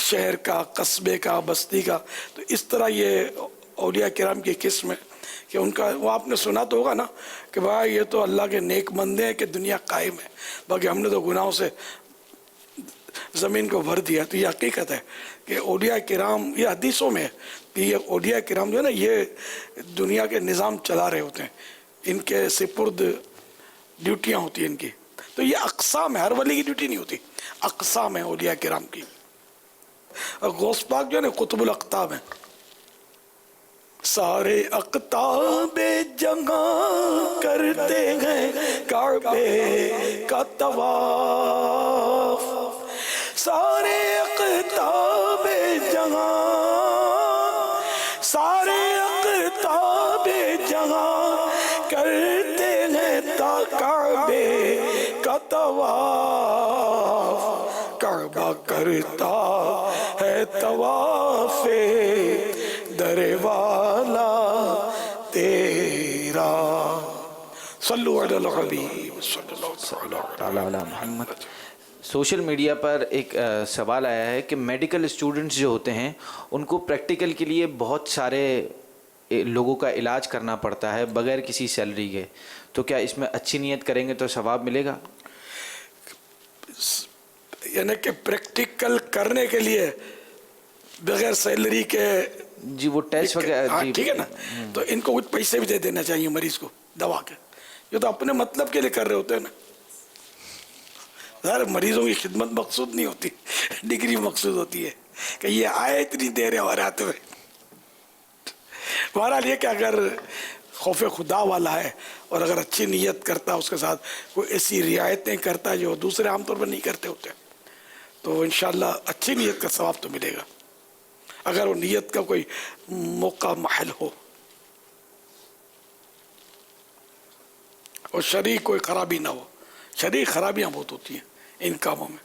شہر کا، قصبے کا، بستی کا. تو اس طرح یہ اولیاء کرام کی قسم ہے کہ ان کا وہ آپ نے سنا تو ہوگا نا کہ بھائی یہ تو اللہ کے نیک بندے ہیں کہ دنیا قائم ہے، باقی ہم نے تو گناہوں سے زمین کو بھر دیا. تو یہ حقیقت ہے کہ اولیاء کرام، یہ حدیثوں میں ہے کہ یہ اولیاء کرام جو ہے نا یہ دنیا کے نظام چلا رہے ہوتے ہیں، ان کے سپرد ڈیوٹیاں ہوتی ہیں ان کی. تو یہ اقسام ہے، ہر ولی کی ڈیوٹی نہیں ہوتی، اقسام ہیں اولیاء کرام کی. اور غوث پاک جو ہے نا قطب الاقطاب ہیں. سارے اقطاب جہاں کرتے ہیں کعبے کا طواف، سارے اقطاب جہاں، سارے اقطاب جہاں کرتے ہیں کعبے کا طواف. کعبہ کرتا ہے طواف در والا تیرا. صلو علی الحبیب صلی اللہ علی محمد. سوشل میڈیا پر ایک سوال آیا ہے کہ میڈیکل اسٹوڈنٹس جو ہوتے ہیں ان کو پریکٹیکل کے لیے بہت سارے لوگوں کا علاج کرنا پڑتا ہے بغیر کسی سیلری کے، تو کیا اس میں اچھی نیت کریں گے تو ثواب ملے گا؟ یعنی کہ پریکٹیکل کرنے کے لیے بغیر سیلری کے، جی وہ ٹیسٹ وغیرہ، ٹھیک ہے نا، تو ان کو کچھ پیسے بھی دے دینا چاہیے مریض کو دوا کے. یہ تو اپنے مطلب کے لیے کر رہے ہوتے ہیں نا. ظاہر مریضوں کی خدمت مقصود نہیں ہوتی، ڈگری مقصود ہوتی ہے کہ یہ آئے اتنی دیر ہے ہمارے ہاتھ میں. بہرحال یہ کہ اگر خوف خدا والا ہے اور اگر اچھی نیت کرتا ہے، اس کے ساتھ کوئی ایسی رعایتیں کرتا ہے جو دوسرے عام طور پر نہیں کرتے ہوتے، تو انشاءاللہ اچھی نیت کا ثواب تو ملے گا اگر وہ نیت کا کوئی موقع محل ہو. اور شرعی کوئی خرابی نہ ہو. شرعی خرابیاں بہت ہوتی ہیں ان کاموں میں.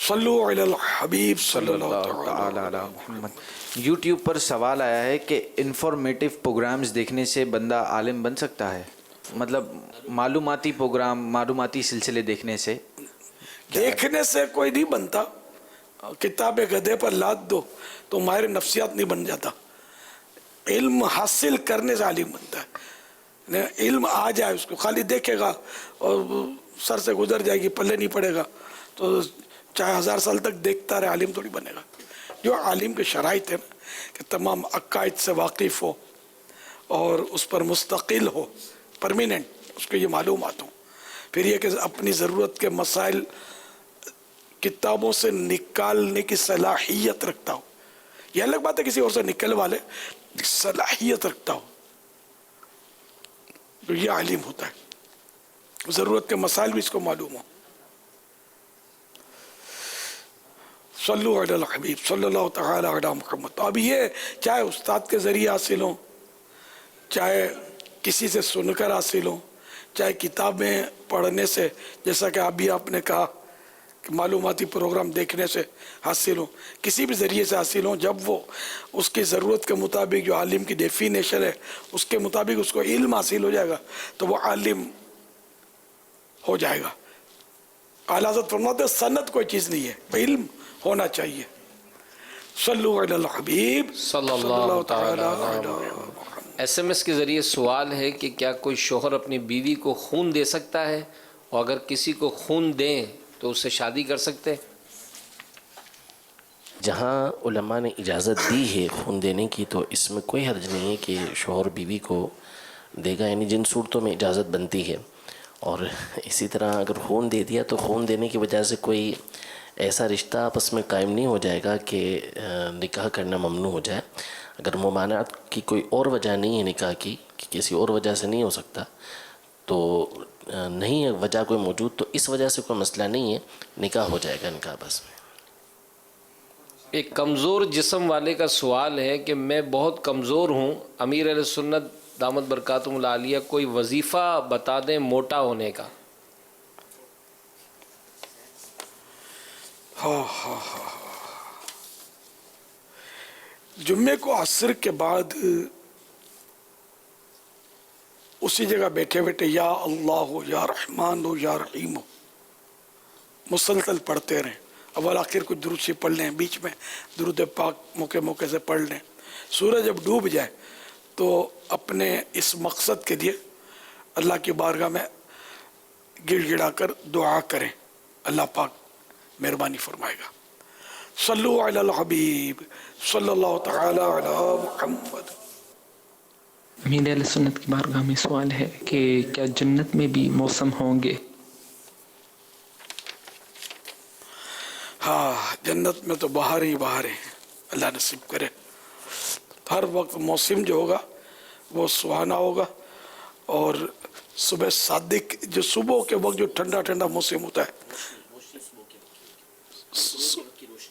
صلو علی الحبیب صلی اللہ تعالی علی محمد. یوٹیوب پر سوال آیا ہے کہ انفارمیٹیو پروگرامز دیکھنے سے بندہ عالم بن سکتا ہے؟ مطلب معلوماتی پروگرام، معلوماتی سلسلے دیکھنے سے؟ دیکھنے سے کوئی نہیں بنتا. کتاب گدھے پر لاد دو تو ماہر نفسیات نہیں بن جاتا. علم حاصل کرنے سے عالم بنتا ہے. علم آ جائے اس کو، خالی دیکھے گا اور سر سے گزر جائے گی، پلے نہیں پڑے گا، تو چاہے 1000 سال تک دیکھتا رہے، عالم تھوڑی بنے گا. جو عالم کے شرائط ہے کہ تمام عقائد سے واقف ہو اور اس پر مستقل ہو، پرمیننٹ، اس کو یہ معلومات ہوں. پھر یہ کہ اپنی ضرورت کے مسائل کتابوں سے نکالنے کی صلاحیت رکھتا ہو. یہ الگ بات ہے کسی اور سے نکلوا لے، صلاحیت رکھتا ہو تو یہ عالم ہوتا ہے. ضرورت کے مسائل بھی اس کو معلوم ہو. صلو علی الحبیب صلی اللہ تعالی علی محمد. تو اب یہ چاہے استاد کے ذریعے حاصل ہوں، چاہے کسی سے سن کر حاصل ہوں، چاہے کتابیں پڑھنے سے، جیسا کہ ابھی آپ نے کہا کہ معلوماتی پروگرام دیکھنے سے حاصل ہوں، کسی بھی ذریعے سے حاصل ہوں، جب وہ اس کی ضرورت کے مطابق جو عالم کی ڈیفینیشن ہے اس کے مطابق اس کو علم حاصل ہو جائے گا تو وہ عالم ہو جائے گا. اعلیٰ حضرت فرماتے ہیں سند کوئی چیز نہیں ہے، علم ہونا چاہیے. صلو علی الحبیب صلی اللہ تعالی علی محمد. ایس ایم ایس کے ذریعے سوال ہے کہ کیا کوئی شوہر اپنی بیوی کو خون دے سکتا ہے، اور اگر کسی کو خون دیں تو اس سے شادی کر سکتے؟ جہاں علماء نے اجازت دی ہے خون دینے کی تو اس میں کوئی حرج نہیں ہے کہ شوہر بیوی کو دے گا، یعنی جن صورتوں میں اجازت بنتی ہے. اور اسی طرح اگر خون دے دیا تو خون دینے کی وجہ سے کوئی ایسا رشتہ آپس میں قائم نہیں ہو جائے گا کہ نکاح کرنا ممنوع ہو جائے. اگر ممانعت کی کوئی اور وجہ نہیں ہے نکاح کی، کہ کسی اور وجہ سے نہیں ہو سکتا، تو نہیں ہے وجہ کوئی موجود، تو اس وجہ سے کوئی مسئلہ نہیں ہے، نکاح ہو جائے گا نکاح بس. ایک کمزور جسم والے کا سوال ہے کہ میں بہت کمزور ہوں، امیر اہل سنت دامت برکاتہم العالیہ کوئی وظیفہ بتا دیں موٹا ہونے کا. جمعے کو عصر کے بعد اسی جگہ بیٹھے بیٹھے یا اللہ ہو، یا رحمان ہو، یا رحیم ہو مسلسل پڑھتے رہیں. اول آخر کچھ درود سے پڑھ لیں، بیچ میں درود پاک موقع موقع سے پڑھ لیں. سورج جب ڈوب جائے تو اپنے اس مقصد کے لیے اللہ کی بارگاہ میں گڑ گڑا کر دعا کریں، اللہ پاک مہربانی فرمائے گا. صلو علی الحبیب صلی اللہ تعالی علی محمد. امیر اہل سنت کی بارگاہ میں سوال ہے کہ کیا جنت میں بھی موسم ہوں گے؟ ہاں، جنت میں تو بہار ہی بہار ہیں، اللہ نصیب کرے. ہر وقت موسم جو ہوگا وہ سہانا ہوگا. اور صبح صادق، جو صبح کے وقت جو ٹھنڈا ٹھنڈا موسم ہوتا ہے،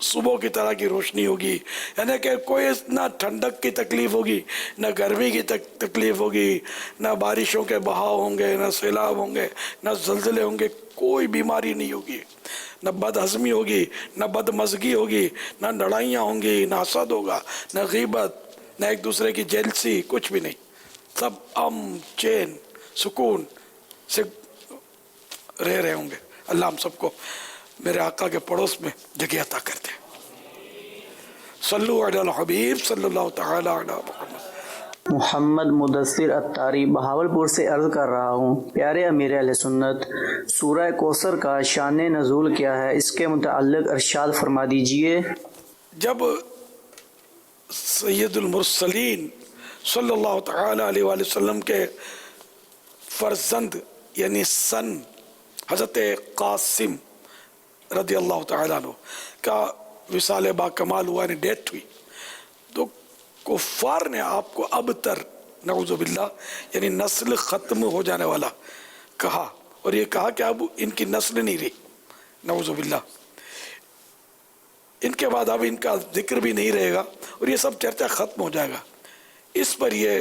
صبح کی طرح کی روشنی ہوگی، یعنی کہ کوئی نہ ٹھنڈک کی تکلیف ہوگی، نہ گرمی کی تکلیف ہوگی، نہ بارشوں کے بہاؤ ہوں گے، نہ سیلاب ہوں گے، نہ زلزلے ہوں گے، کوئی بیماری نہیں ہوگی، نہ بد ہضمی ہوگی، نہ بد مزگی ہوگی، نہ لڑائیاں ہوں گی، نہ حسد ہوگا، نہ غیبت، نہ ایک دوسرے کی جیلسی، کچھ بھی نہیں. سب امن، چین، سکون سے رہ رہے ہوں گے. اللہ ہم سب کو میرے آقا کے پڑوس میں جگہ عطا کرتے. صلو علی الحبیب صلی اللہ تعالی علی محمد. محمد مدثر اتاری بہاولپور سے عرض کر رہا ہوں، پیارے امیر اہل سنت، سورہ کوثر کا شان نزول کیا ہے، اس کے متعلق ارشاد فرما دیجئے. جب سید المرسلین صلی اللہ تعالی علیہ وآلہ وسلم کے فرزند یعنی سن حضرت قاسم رضی اللہ تعالیٰ عنہ کا وصال با کمال ہوا، یعنی ڈیتھ ہوئی، تو کفار نے آپ کو ابتر، نعوذ باللہ، یعنی نسل ختم ہو جانے والا کہا، اور یہ کہا کہ اب ان کی نسل نہیں رہی، نعوذ باللہ، ان کے بعد اب ان کا ذکر بھی نہیں رہے گا، اور یہ سب چرچا ختم ہو جائے گا. اس پر یہ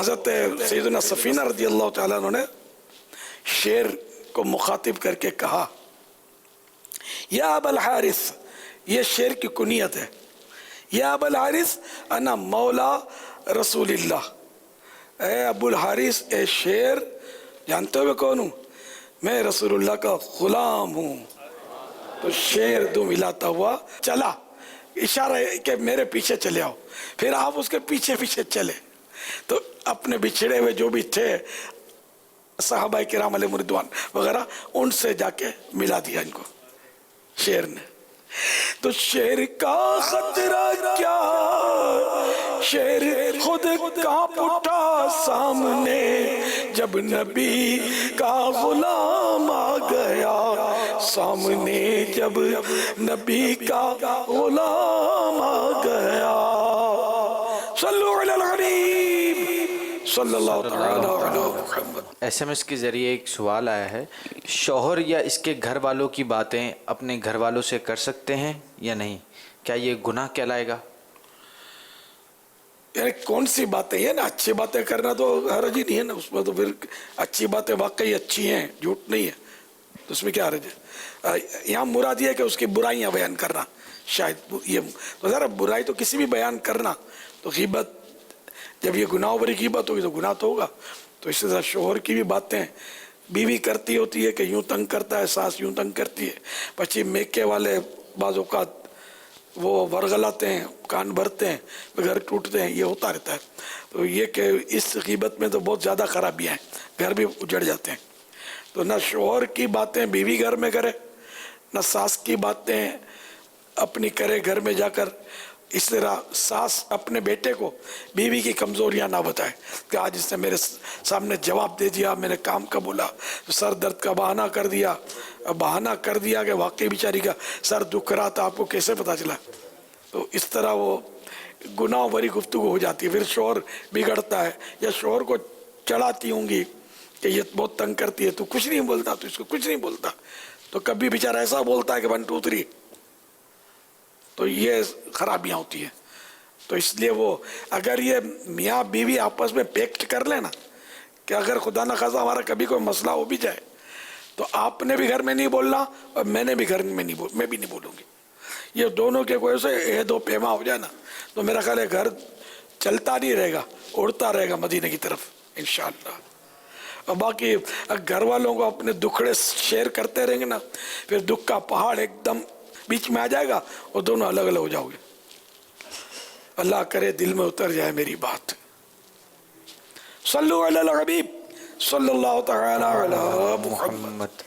حضرت سیدنا سفینہ رضی اللہ تعالیٰ عنہ نے شیر کو مخاطب کر کے کہا یا ابا الحارث، یہ شیر کی کنیت ہے، یا ابا الحارث انا مولا رسول اللہ، اے ابو الحارث، اے شیر جانتے ہوئے کون ہوں؟ میں رسول اللہ کا غلام ہوں۔ تو شیر دم ہلاتا ہوا چلا، اشارہ ہے کہ میرے پیچھے چلے آؤ، پھر آپ اس کے پیچھے پیچھے چلے، تو اپنے بچھڑے ہوئے جو بھی تھے صحابہ کرام علیہ رضوان وغیرہ ان سے جا کے ملا دیا ان کو شیر نے۔ تو شیر کا خطرہ کیا، شیر خود کانپ اٹھا سامنے، جب نبی کا غلام آ گیا سامنے، جب نبی کا غلام آ گیا۔ صلو علی الحبیب صلی اللہ تعالی علی محمد۔ ایس ایم ایس کے ذریعے ایک سوال آیا ہے، شوہر یا اس کے گھر والوں کی باتیں اپنے گھر والوں سے کر سکتے ہیں یا نہیں؟ کیا یہ گناہ کہلائے گا؟ یعنی کون سی باتیں ہیں نا، اچھی باتیں کرنا تو حرج ہی نہیں ہے نا، اس میں تو پھر اچھی باتیں واقعی اچھی ہیں، جھوٹ نہیں ہے، تو اس میں کیا حرج ہے؟ یہاں مراد یہ ہے کہ اس کی برائیاں بیان کرنا، شاید یہ تو ذرا برائی تو کسی بھی بیان کرنا تو غیبت، جب یہ گناہ بری غیبت ہوگی تو گناہ تو ہوگا۔ تو اس طرح شوہر کی بھی باتیں بیوی کرتی ہوتی ہے کہ یوں تنگ کرتا ہے، ساس یوں تنگ کرتی ہے، پچھی میکے والے بعض اوقات وہ ورغلاتے ہیں، کان بھرتے ہیں، گھر ٹوٹتے ہیں، یہ ہوتا رہتا ہے۔ تو یہ کہ اس غیبت میں تو بہت زیادہ خرابیاں ہیں، گھر بھی اجڑ جاتے ہیں۔ تو نہ شوہر کی باتیں بیوی گھر میں کرے، نہ ساس کی باتیں اپنی کرے گھر میں جا کر۔ اس طرح ساس اپنے بیٹے کو بیوی کی کمزوریاں نہ بتائے کہ آج اس نے میرے سامنے جواب دے دیا، میرے کام کا بولا، سر درد کا بہانہ کر دیا، کہ واقعی بیچاری کا سر دکھ رہا تھا، آپ کو کیسے پتا چلا؟ تو اس طرح وہ گناہ بری گفتگو ہو جاتی ہے، پھر شوہر بگڑتا ہے، یا شوہر کو چڑھاتی ہوں گی کہ یہ بہت تنگ کرتی ہے، تو کچھ نہیں بولتا، تو اس کو کچھ نہیں بولتا، تو کبھی بیچارہ ایسا بولتا ہے کہ 1 2 3، تو یہ خرابیاں ہوتی ہیں۔ تو اس لیے وہ اگر یہ میاں بیوی آپس میں پیکٹ کر لینا کہ اگر خدا نہ خواستہ ہمارا کبھی کوئی مسئلہ ہو بھی جائے تو آپ نے بھی گھر میں نہیں بولنا اور میں نے بھی گھر میں میں بھی نہیں بولوں گی، یہ دونوں کے کوئی سے عہد و پیما ہو جائے نا تو میرا خیال ہے گھر چلتا نہیں رہے گا، اڑتا رہے گا مدینے کی طرف انشاءاللہ۔ اور باقی گھر والوں کو اپنے دکھڑے شیئر کرتے رہیں گے نا، پھر دکھ کا پہاڑ ایک دم بیچ میں آ جائے گا اور دونوں الگ الگ ہو جاؤ گے۔ اللہ کرے دل میں اتر جائے میری بات۔ صلو علی الحبیب صلی اللہ تعالی علی محمد۔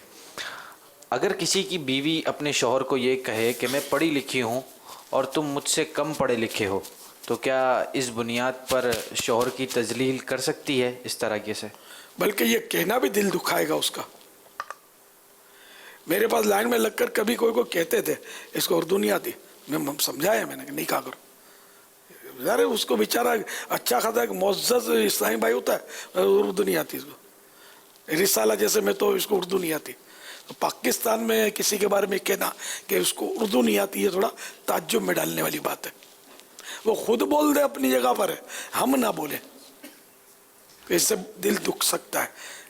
اگر کسی کی بیوی اپنے شوہر کو یہ کہے کہ میں پڑھی لکھی ہوں اور تم مجھ سے کم پڑھے لکھے ہو، تو کیا اس بنیاد پر شوہر کی تذلیل کر سکتی ہے اس طرح سے؟ بلکہ یہ کہنا بھی دل دکھائے گا اس کا۔ میرے پاس لائن میں لگ کر کبھی کوئی کو کہتے تھے اس کو اردو نہیں آتی، میں سمجھایا، میں نے نہیں کہا کرو، ذرا اس کو بیچارہ اچھا خاصا ایک معزز اسلامی بھائی ہوتا ہے، اردو نہیں آتی اس کو، رسالہ جیسے میں تو اس کو اردو نہیں آتی۔ تو پاکستان میں کسی کے بارے میں کہنا کہ اس کو اردو نہیں آتی، یہ تھوڑا تعجب میں ڈالنے والی بات ہے۔ وہ خود بول دے اپنی جگہ پر ہے، ہم نہ بولیں، اس سے دل دکھ سکتا ہے۔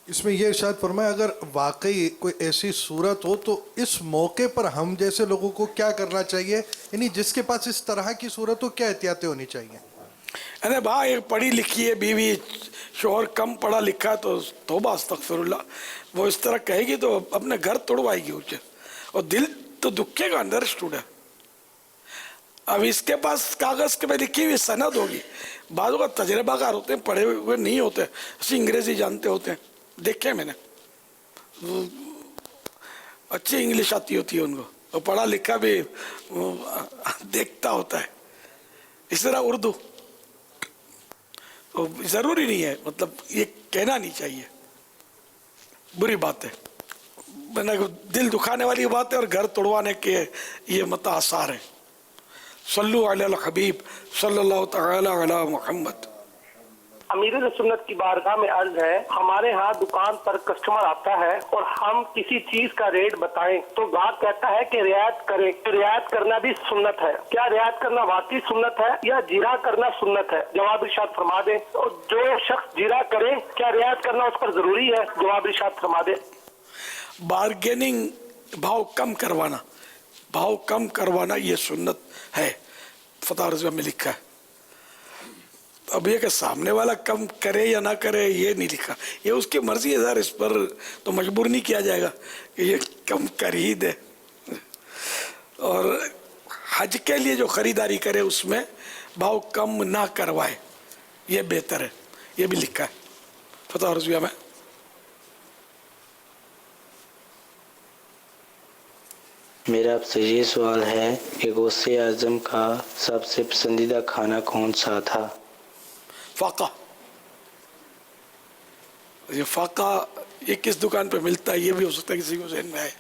اس میں یہ ارشاد فرمایا اگر واقعی کوئی ایسی صورت ہو تو اس موقع پر ہم جیسے لوگوں کو کیا کرنا چاہیے، یعنی جس کے پاس اس طرح کی صورت ہو کیا احتیاطیں ہونی چاہیے؟ ارے بھائی ایک پڑھی لکھی ہے بیوی، شوہر کم پڑھا لکھا ہے تو توبہ استغفر اللہ، وہ اس طرح کہے گی تو اپنے گھر توڑوائے گی اسے، اور دل تو دکھے گا، انڈرسٹوڈ ہے۔ اب اس کے پاس کاغذ کے پہ لکھی ہوئی سند ہوگی، بعضوں کا تجربہ کار ہوتے ہیں، پڑھے ہوئے نہیں ہوتے، اسی انگریزی جانتے ہوتے ہیں، دیکھے میں نے، اچھی انگلش آتی ہوتی ہے ان کو، اور پڑھا لکھا بھی دیکھتا ہوتا ہے۔ اس طرح اردو ضروری نہیں ہے، مطلب یہ کہنا نہیں چاہیے، بری بات ہے، دل دکھانے والی بات ہے اور گھر توڑوانے کے یہ آثار ہیں۔ صلو علی الحبیب صلی اللہ تعالی علی محمد۔ امیر سنت کی بارگاہ میں عرض ہے، ہمارے ہاں دکان پر کسٹمر آتا ہے اور ہم کسی چیز کا ریٹ بتائیں تو گاہک کہتا ہے کہ رعایت کریں، رعایت کرنا بھی سنت ہے، کیا رعایت کرنا واقعی سنت ہے یا جیرا کرنا سنت ہے؟ جواب ارشاد فرما دیں۔ اور جو شخص جیرا کرے کیا رعایت کرنا اس پر ضروری ہے؟ جواب ارشاد فرما دیں۔ بارگیننگ، بھاؤ کم کروانا یہ سنت ہے، فتح رضویہ میں لکھا ہے۔ اب یہ کہ سامنے والا کم کرے یا نہ کرے یہ نہیں لکھا، یہ اس کی مرضی ہے، اس پر تو مجبور نہیں کیا جائے گا کہ یہ کم کر ہی دے۔ اور حج کے لیے جو خریداری کرے اس میں بھاؤ کم نہ کروائے، یہ بہتر ہے، یہ بھی لکھا ہے فتح رضویہ میں۔ میرا آپ سے یہ سوال ہے کہ غوث اعظم کا سب سے پسندیدہ کھانا کون سا تھا؟ فاقہ۔ یہ فاقہ یہ کس دکان پہ ملتا ہے یہ بھی ہو سکتا ہے کسی کو ذہن میں آئے۔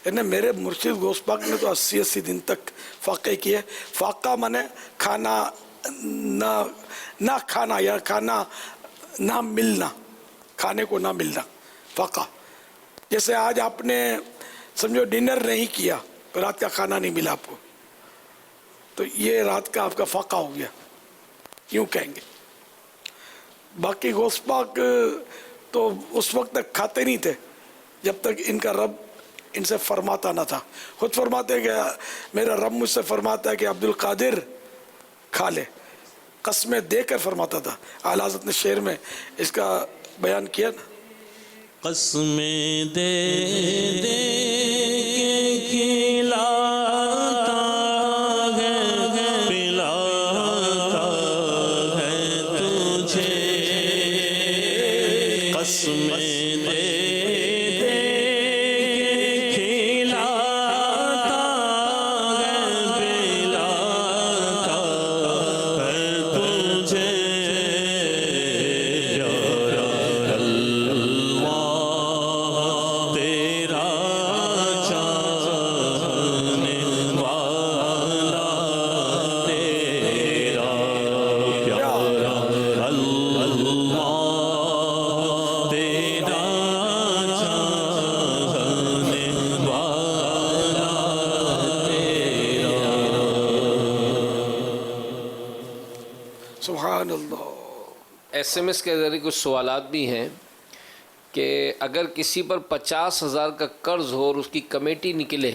یعنی میرے مرشد غوث پاک نے تو 80 دن تک فاقے کیے۔ فاقہ مانے کھانا نہ کھانا یا کھانا نہ ملنا، کھانے کو نہ ملنا، فاقہ۔ جیسے آج آپ نے سمجھو ڈنر نہیں کیا، رات کا کھانا نہیں ملا آپ کو، تو یہ رات کا آپ کا فاقہ ہو گیا، یوں کہیں گے۔ باقی غوث پاک تو اس وقت تک کھاتے نہیں تھے جب تک ان کا رب ان سے فرماتا نہ تھا۔ خود فرماتے کہ میرا رب مجھ سے فرماتا ہے کہ عبد القادر کھا لے، قسمیں دے کر فرماتا تھا۔ اعلیٰ حضرت نے شعر میں اس کا بیان کیا نا، قسمیں دے دے کے کھلاتا ہے، پلاتا ہے تجھے، قسمیں دے دے کے کھلاتا ہے، پلاتا ہے تجھے، سبحان اللہ۔ ایس ایم ایس کے ذریعے کچھ سوالات بھی ہیں کہ اگر کسی پر 50,000 کا قرض ہو اور اس کی کمیٹی نکلے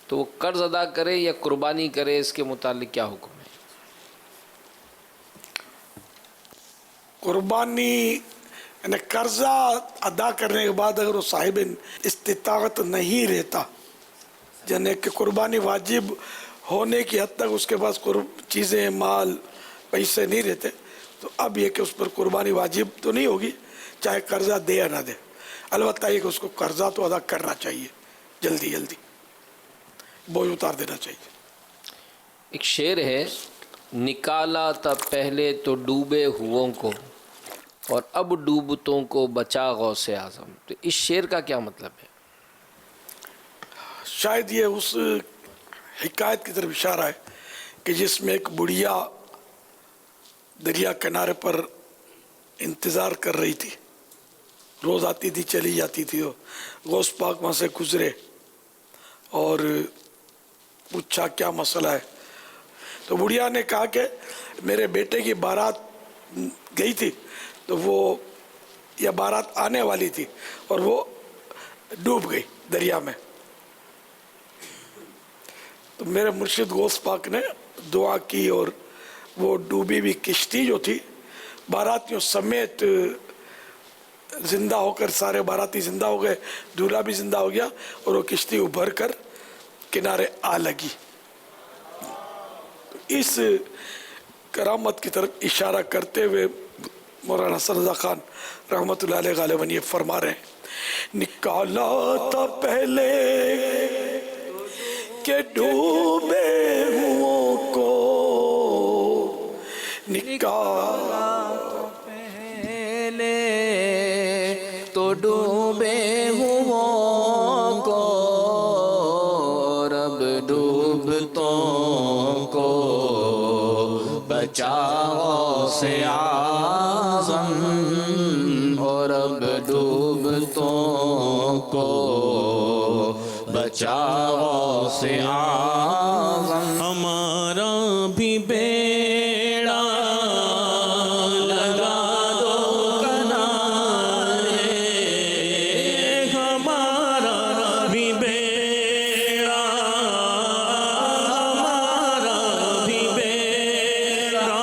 تو وہ قرض ادا کرے یا قربانی کرے، اس کے متعلق کیا حکم ہے؟ قربانی یعنی قرضہ ادا کرنے کے بعد اگر وہ صاحب استطاعت نہیں رہتا، یعنی کہ قربانی واجب ہونے کی حد تک اس کے پاس چیزیں، مال، پیسے نہیں رہتے، تو اب یہ کہ اس پر قربانی واجب تو نہیں ہوگی چاہے قرضہ دے یا نہ دے۔ البتہ یہ کہ اس کو قرضہ تو ادا کرنا چاہیے، جلدی جلدی بوجھ اتار دینا چاہیے۔ ایک شعر ہے، نکالا تھا پہلے تو ڈوبے ہووں کو اور اب ڈوبتوں کو بچا غوث اعظم، تو اس شعر کا کیا مطلب ہے؟ شاید یہ اس حکایت کی طرف اشارہ ہے کہ جس میں ایک بڑھیا دریا کنارے پر انتظار کر رہی تھی، روز آتی تھی چلی جاتی تھی، غوث پاک وہاں سے گزرے اور پوچھا کیا مسئلہ ہے، تو بڑھیا نے کہا کہ میرے بیٹے کی بارات گئی تھی تو وہ یا بارات آنے والی تھی اور وہ ڈوب گئی دریا میں، تو میرے مرشد غوث پاک نے دعا کی اور وہ ڈوبی ہوئی کشتی جو تھی باراتیوں سمیت زندہ ہو کر، سارے باراتی زندہ ہو گئے، دولہا بھی زندہ ہو گیا اور وہ کشتی ابھر کر کنارے آ لگی۔ اس کرامت کی طرف اشارہ کرتے ہوئے مولانا حسن رضا خان رحمۃ اللہ علیہ غالباً یہ فرما رہے ہیں، نکالا تھا پہلے کہ ڈوبے ہوں کو، نکالا پہلے تو ڈوبے ہوں کو اور اب ڈوبتوں کو بچا غوث اعظم اور اب ڈوبتوں کو بچا غوث اعظم ہمارا بھی بیڑا لگا دو کنارے ہمارا بھی بیڑا ہمارا بھی بیڑا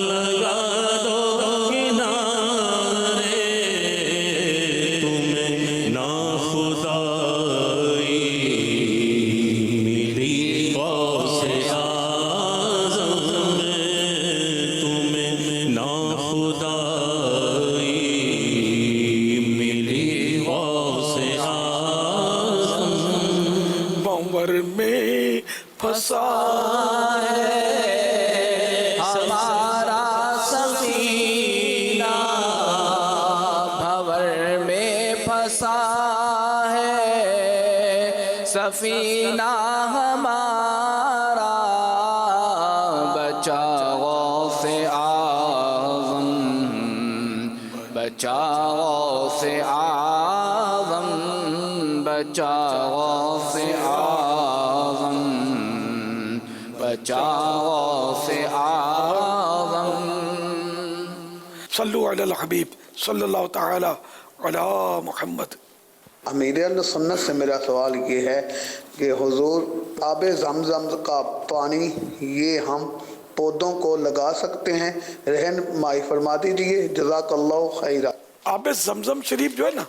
لگا دو کنارے تمہیں ناخدائی ملی غوث اعظم تمہیں ناخدائی ملی غوث اعظم بھنور میں پھنسا ہے ہمارا سفینہ بھور میں پھنسا ہے سفینہ ہمارا بچا غوث اعظم بچا غوث اعظم بچا غوث اعظم بچا غوث اعظم صلو علی الحبیب صلی اللہ تعالی علی محمد. امیر اہل سنت سے میرا سوال یہ ہے کہ حضور آب زمزم کا پانی یہ ہم پودوں کو لگا سکتے ہیں؟ رہنمائی فرما دیجیے، جزاک اللہ خیرہ. آب زمزم شریف جو ہے نا،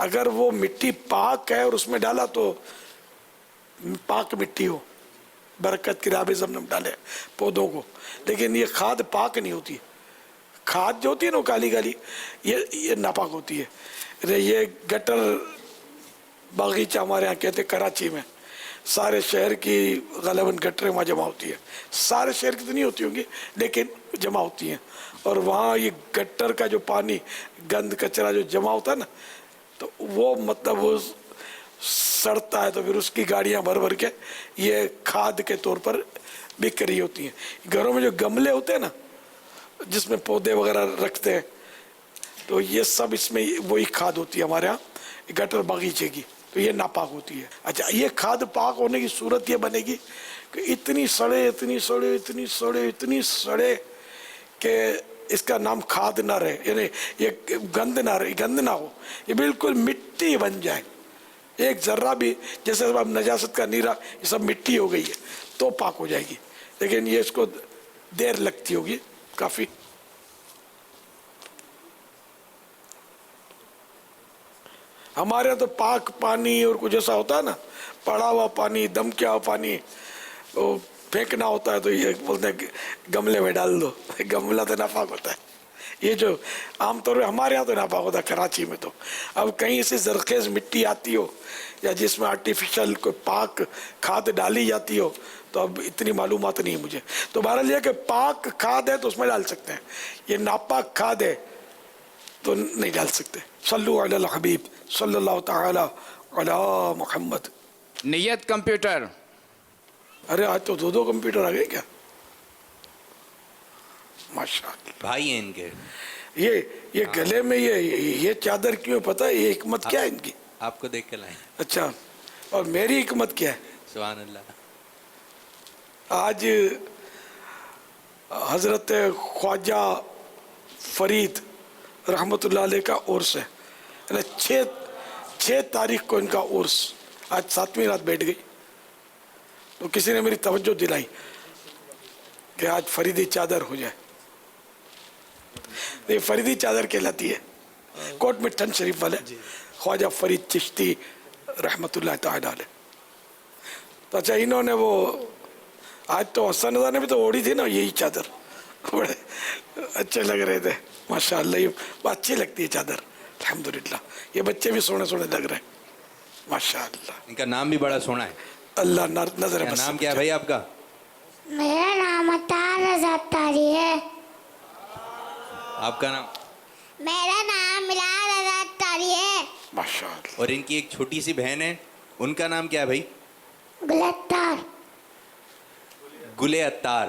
اگر وہ مٹی پاک ہے اور اس میں ڈالا تو پاک مٹی ہو، برکت کی آب زمزم ڈالے پودوں کو، لیکن یہ کھاد پاک نہیں ہوتی. کھاد جو ہوتی ہے نا کالی کالی، یہ ناپاک ہوتی ہے. یہ گٹر باغیچہ ہمارے ہاں کہتے ہیں کراچی میں، سارے شہر کی غالباً گٹریں وہاں جمع ہوتی ہے. سارے شہر کی تو نہیں ہوتی ہوں گی لیکن جمع ہوتی ہیں، اور وہاں یہ گٹر کا جو پانی گند کچرا جو جمع ہوتا ہے نا، تو وہ مطلب وہ سڑتا ہے تو پھر اس کی گاڑیاں بھر بھر کے یہ کھاد کے طور پر بک رہی ہوتی ہیں. گھروں میں جو گملے ہوتے ہیں نا جس میں پودے وغیرہ رکھتے ہیں، تو یہ سب اس میں وہی کھاد ہوتی ہے ہمارے ہاں گٹر باغیچے کی، تو یہ ناپاک ہوتی ہے. اچھا، یہ کھاد پاک ہونے کی صورت یہ بنے گی کہ اتنی سڑے اتنی سڑے اتنی سڑے اتنی سڑے کہ اس کا نام کھاد نہ رہے، یعنی یہ گند نہ رہے، گند نہ ہو، یہ بالکل مٹی بن جائے. ایک ذرہ بھی جیسے اب نجاست کا نیرا یہ سب مٹی ہو گئی ہے تو پاک ہو جائے گی، لیکن یہ اس کو دیر لگتی ہوگی کافی. ہمارے یہاں تو پاک پانی اور کچھ ایسا ہوتا ہے نا، پڑا ہوا پانی، دم کیا ہوا پانی وہ پھینکنا ہوتا ہے تو یہ بولتے ہیں گملے میں ڈال دو. گملہ تو ناپاک ہوتا ہے. یہ جو عام طور پہ ہمارے یہاں تو ناپاک ہوتا ہے کراچی میں. تو اب کہیں سے زرخیز مٹی آتی ہو یا جس میں آرٹیفیشل کوئی پاک کھاد ڈالی جاتی ہو تو اب اتنی معلومات نہیں ہے مجھے. تو بہرحال یہ کہ پاک کھاد ہے تو اس میں ڈال سکتے ہیں، یہ ناپاک کھاد ہے تو نہیں ڈال سکتے. صلو علی الحبیب صلی اللہ تعالی علی محمد. نیت کمپیوٹر. ارے آج تو دو کمپیوٹر آ گئے کیا؟ ماشاءاللہ بھائی ہیں ان کے. یہ گلے میں یہ چادر کیوں پتہ ہے؟ یہ حکمت کیا ہے ان کی؟ آپ کو دیکھ کے لائیں. اچھا، اور میری حکمت کیا ہے؟ سبحان اللہ. آج حضرت خواجہ فرید رحمت اللہ علیہ کا عرس ہے. 6 تاریخ کو ان کا عرس، آج 7ویں رات بیٹھ گئی تو کسی نے میری توجہ دلائی کہ آج فریدی چادر ہو جائے. یہ فریدی چادر کہلاتی ہے. کوٹ مٹھن شریف والے خواجہ فرید چشتی رحمت اللہ تعالی علیہ. تو اچھا، انہوں نے وہ آج تو حسن رضا نے بھی تو اوڑھی تھی نا یہی چادر، بڑے اچھے لگ رہے تھے ماشاءاللہ. یہ اچھی لگتی ہے چادر الحمدللہ. یہ بچے بھی سونے سونے لگ رہے ہیں ماشاءاللہ. ان کا نام بھی بڑا سونا ہے. اللہ نظر بس. نام کیا ہے بھائی آپ کا؟ میرا نام اطہر رضا اطہری ہے. آپ کا نام؟ میرا نام ملال رضا اطہری ہے. ماشاءاللہ. اور ان کی ایک چھوٹی سی بہن ہے، ان کا نام کیا ہے بھائی؟ گل اطہر. گل اطہر.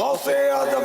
غوث اعظم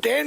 10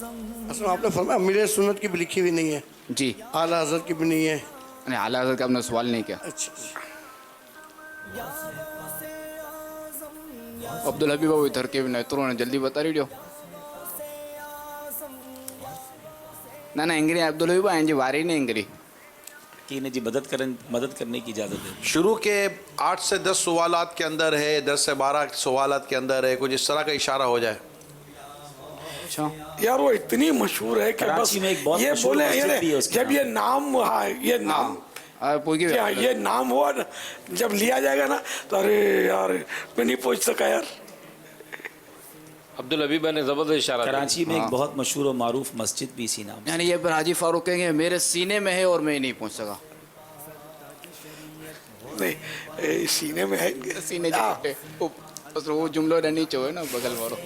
اصل میں آپ نے فرمایا امیر سنت کی بھی لکھی ہوئی نہیں ہے جی اعلیٰ حضرت کی بھی نہیں ہے. نہیں اعلیٰ حضرت کا آپ نے سوال نہیں کیا. اچھا عبدالحبیب بابو ادھر کے بھی نہیں تو جلدی بتا رہی ہو نہ انگری عبدالحبیب آئیں جی واری نہیں انگری جی مدد کرنے کی اجازت ہے. شروع کے 8 سے 10 سوالات کے اندر ہے, 10 سے 12 سوالات کے اندر ہے, کچھ اس طرح کا اشارہ ہو جائے. یار وہ اتنی مشہور ہے کہ بس یہ بولے جب یہ نام یہ نام یہ نام ہوا نا, جب لیا جائے گا نا تو ارے یار میں نہیں پہنچ سکا یار. عبدالحبیب نے زبردست اشارہ کراچی میں ایک بہت مشہور و معروف مسجد بھی اسی نام. یعنی یہ پھر حاجی فاروق کہیں گے میرے سینے میں ہے اور میں نہیں پہنچ سکا. نہیں سینے میں ہے سینے بس وہ جملہ نہیں چاہے نا بغل والو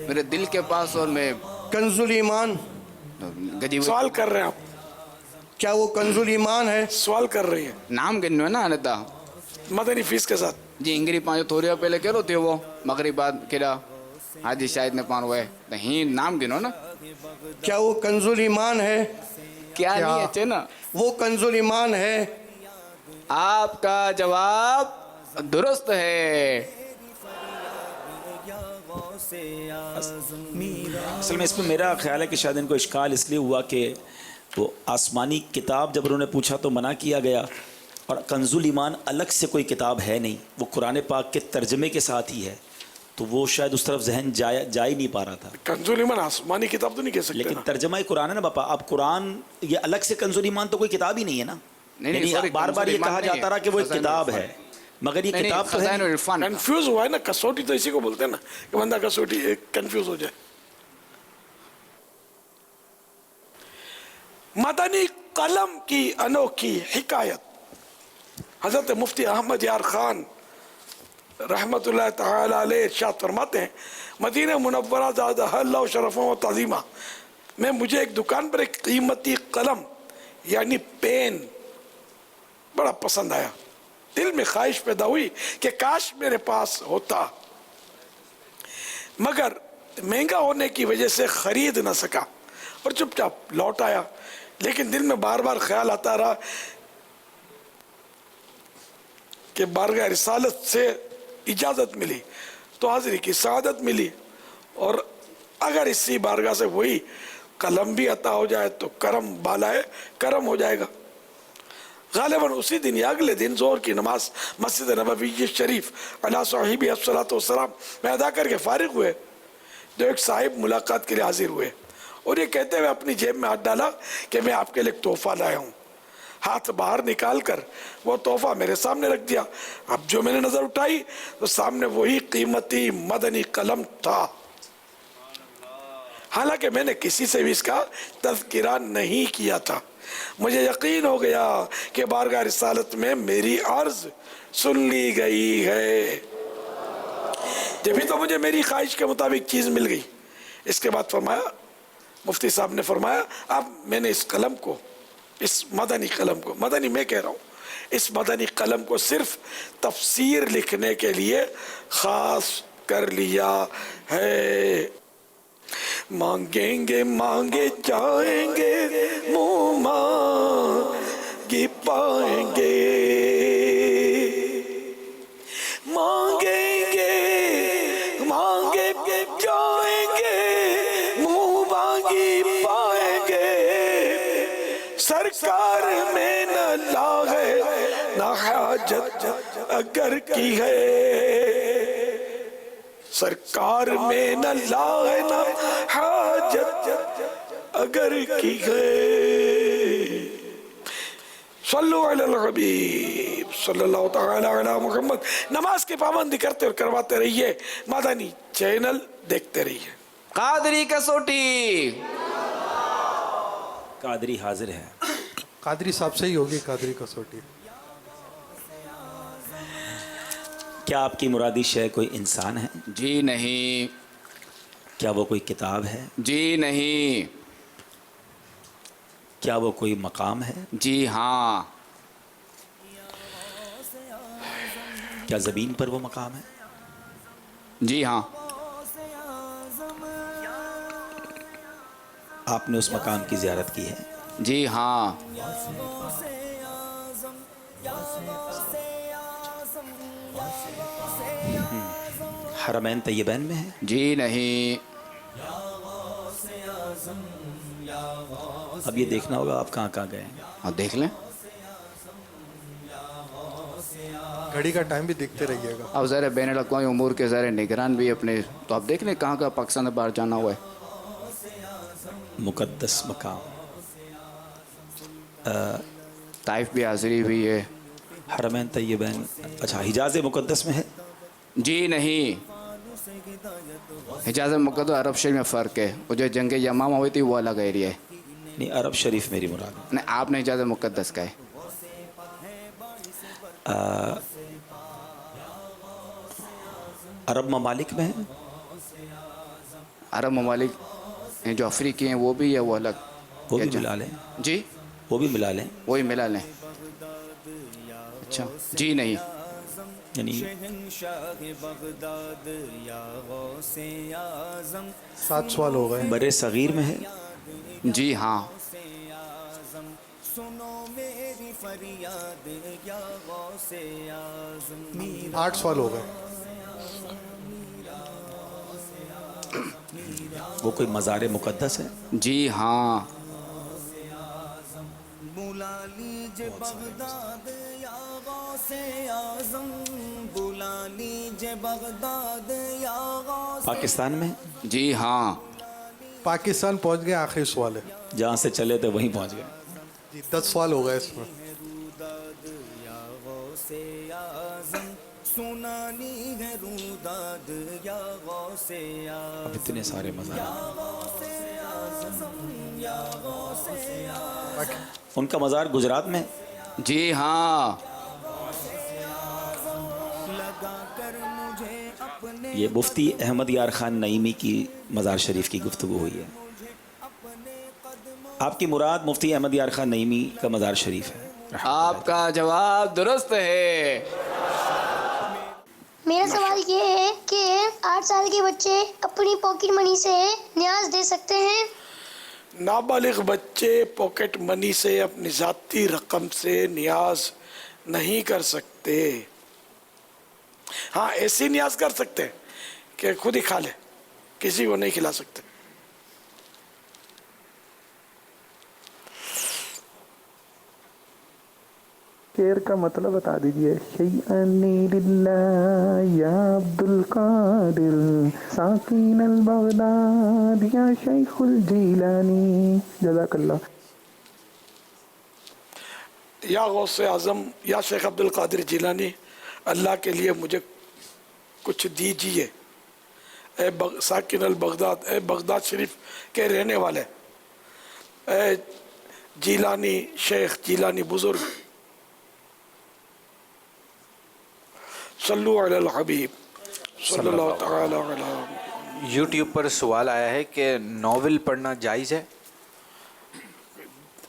میرے دل کے پاس اور میں کنز الایمان سوال کر رہے ہیں آپ, کیا وہ کنز الایمان ہے؟ سوال کر رہی ہیں. نام گنو ہے نا انتا مدنی فیس کے ساتھ جی انگری پانچ تھوڑی پہلے کہہ رہو تھے وہ مغرب بعد کہا حاجی شاید نے پان ہوئے ہی نام گنو نا. کیا وہ کنز الایمان ہے؟ کیا نہیں اچھے نا وہ کنز الایمان ہے. آپ کا جواب درست ہے. اصل میں اس میں میرا خیال ہے کہ شاید ان کو اشکال اس لیے ہوا کہ وہ آسمانی کتاب جب انہوں نے پوچھا تو منع کیا گیا, اور کنز الایمان الگ سے کوئی کتاب ہے نہیں, وہ قرآن پاک کے ترجمے کے ساتھ ہی ہے, تو وہ شاید اس طرف ذہن جا ہی نہیں پا رہا تھا. کنز الایمان آسمانی کتاب تو نہیں کہہ سکتے, لیکن ترجمہ قرآن ہے نا باپا. اب قرآن یہ الگ سے کنز الایمان تو کوئی کتاب ہی نہیں ہے نا. یعنی بار بار یہ کہا جاتا رہا کہ وہ ایک کتاب ہے, مگر یہ کتاب تو ہے. کنفیوز ہوا ہے نا, کسوٹی تو اسی کو بولتے ہیں نا کہ بندہ کسوٹی کنفیوز ہو جائے. مدنی قلم کی انوکھی حکایت. حضرت مفتی احمد یار خان رحمت اللہ تعالی علیہ ارشاد فرماتے ہیں, مدینہ منورہ زادہ اللہ و شرفوں و تعظیمہ میں مجھے ایک دکان پر ایک قیمتی قلم یعنی پین بڑا پسند آیا. دل میں خواہش پیدا ہوئی کہ کاش میرے پاس ہوتا, مگر مہنگا ہونے کی وجہ سے خرید نہ سکا اور چپ چاپ لوٹ آیا. لیکن دل میں بار بار خیال آتا رہا کہ بارگاہ رسالت سے اجازت ملی تو حاضری کی سعادت ملی, اور اگر اسی بارگاہ سے وہی قلم بھی عطا ہو جائے تو کرم بالائے کرم ہو جائے گا. غالباً اسی دن یا اگلے دن ظہر کی نماز مسجد نبوی شریف علی صاحبہ الصلاۃ والسلام میں ادا کر کے فارغ ہوئے جو ایک صاحب ملاقات کے لیے حاضر ہوئے, اور یہ کہتے ہوئے اپنی جیب میں ہاتھ ڈالا کہ میں آپ کے لیے ایک تحفہ لایا ہوں. ہاتھ باہر نکال کر وہ تحفہ میرے سامنے رکھ دیا. اب جو میں نے نظر اٹھائی تو سامنے وہی قیمتی مدنی قلم تھا. حالانکہ میں نے کسی سے بھی اس کا تذکرہ نہیں کیا تھا. مجھے یقین ہو گیا کہ بارگاہ رسالت میں میری عرض سن لی گئی ہے, جبھی تو مجھے میری خواہش کے مطابق چیز مل گئی. اس کے بعد فرمایا, مفتی صاحب نے فرمایا, اب میں نے اس قلم کو, اس مدنی قلم کو, مدنی میں کہہ رہا ہوں, اس مدنی قلم کو صرف تفسیر لکھنے کے لیے خاص کر لیا ہے. مانگیں گے مانگے جائیں گے, منہ مانگی پائیں گے. مانگیں گے مانگے جائیں گے, منہ مانگی پائیں گے. سرکار میں نہ لاغے نہ حاجت اگر کی ہے, سرکار میں نہ لاغے نہ حاجت اگر کی ہے. صلو علی الحبیب صلی اللہ تعالی علی محمد. نماز کی پابندی کرتے اور کرواتے رہیے, مدنی چینل دیکھتے رہیے. قادری کسوٹی قادری حاضر ہے. قادری صاحب سے ہی ہوگی قادری کسوٹی. کیا آپ کی مرادی شے کوئی انسان ہے؟ جی نہیں. کیا وہ کوئی کتاب ہے؟ جی نہیں. کیا وہ کوئی مقام ہے؟ جی ہاں. کیا زمین پر وہ مقام ہے؟ جی ہاں. آپ نے اس مقام کی زیارت کی ہے؟ جی ہاں. حرمین طیبین میں ہے؟ جی نہیں. اب یہ دیکھنا ہوگا آپ کہاں کہاں گئے ہیں. آپ دیکھ لیں. گھڑی کا ٹائم بھی دیکھتے رہیے گا. اب ذرا بین الاقوامی امور کے ذرا نگران بھی اپنے، تو آپ دیکھ لیں کہاں کہاں پاکستان سے باہر جانا ہوا ہے. مقدس مقام طائف بھی حاضری ہوئی ہے. حرمین طیبین، اچھا حجاز مقدس میں ہے؟ جی نہیں. حجاز مقدس عرب شریف میں فرق ہے. وہ جو جنگ یمامہ ہوئی تھی وہ الگ ایریا ہے. نہیں، عرب شریف میری مراد ہے. نہیں، آپ نے حجاز مقدس کا ہے. عرب ممالک میں ہے؟ عرب ممالک جو افریقی ہیں وہ بھی ہے، وہ الگ. وہ بھی ملا لیں. جی وہ بھی ملا لیں. وہی ملا لیں. اچھا جی نہیں. یعنی 7 سوال ہو گئے. بر صغیر میں ہے؟ جی ہاں. سنو میری فریاد یا غوث اعظم. 8 سوال ہو گئے. وہ کوئی مزار مقدس ہے؟ جی ہاں. بلا لیجے بغداد یا غوث اعظم، بلا لیجے بغداد یا غوث. پاکستان میں؟ جی ہاں. پاکستان پہنچ گئے. آخری سوال ہے. جہاں سے چلے تھے وہیں پہنچ گئے. جی 10 سوال ہو گئے اس میں. یا غوث اعظم، سنانی ہے روداد یا غوث اعظم. اب اتنے سارے مزار. ان کا مزار گجرات میں؟ جی ہاں. یہ مفتی احمد یار خان نعیمی کی مزار شریف کی گفتگو ہوئی ہے. آپ کی مراد مفتی احمد یار خان نعیمی کا مزار شریف ہے. آپ کا جواب درست ہے. میرا سوال یہ ہے کہ 8 سال کے بچے اپنی پاکٹ منی سے نیاز دے سکتے ہیں؟ نابالغ بچے پاکٹ منی سے اپنی ذاتی رقم سے نیاز نہیں کر سکتے. ہاں ایسی نیاز کر سکتے کہ خود ہی کھا لے، کسی کو نہیں کھلا سکتے. شعر کا مطلب بتا دیجئے. شیئنی للہ یا عبد القادر ساکین البغداد یا شیخ الجیلانی. جزاک اللہ. یا غوث اعظم یا شیخ عبد القادر جیلانی، اللہ کے لیے مجھے کچھ دیجئے. اے ساکن البغداد، اے بغداد شریف کے رہنے والے، اے جیلانی شیخ، جیلانی بزرگ، صلو علی الحبیب صلی اللہ تعالی علیہ. یوٹیوب پر سوال آیا ہے کہ ناول پڑھنا جائز ہے؟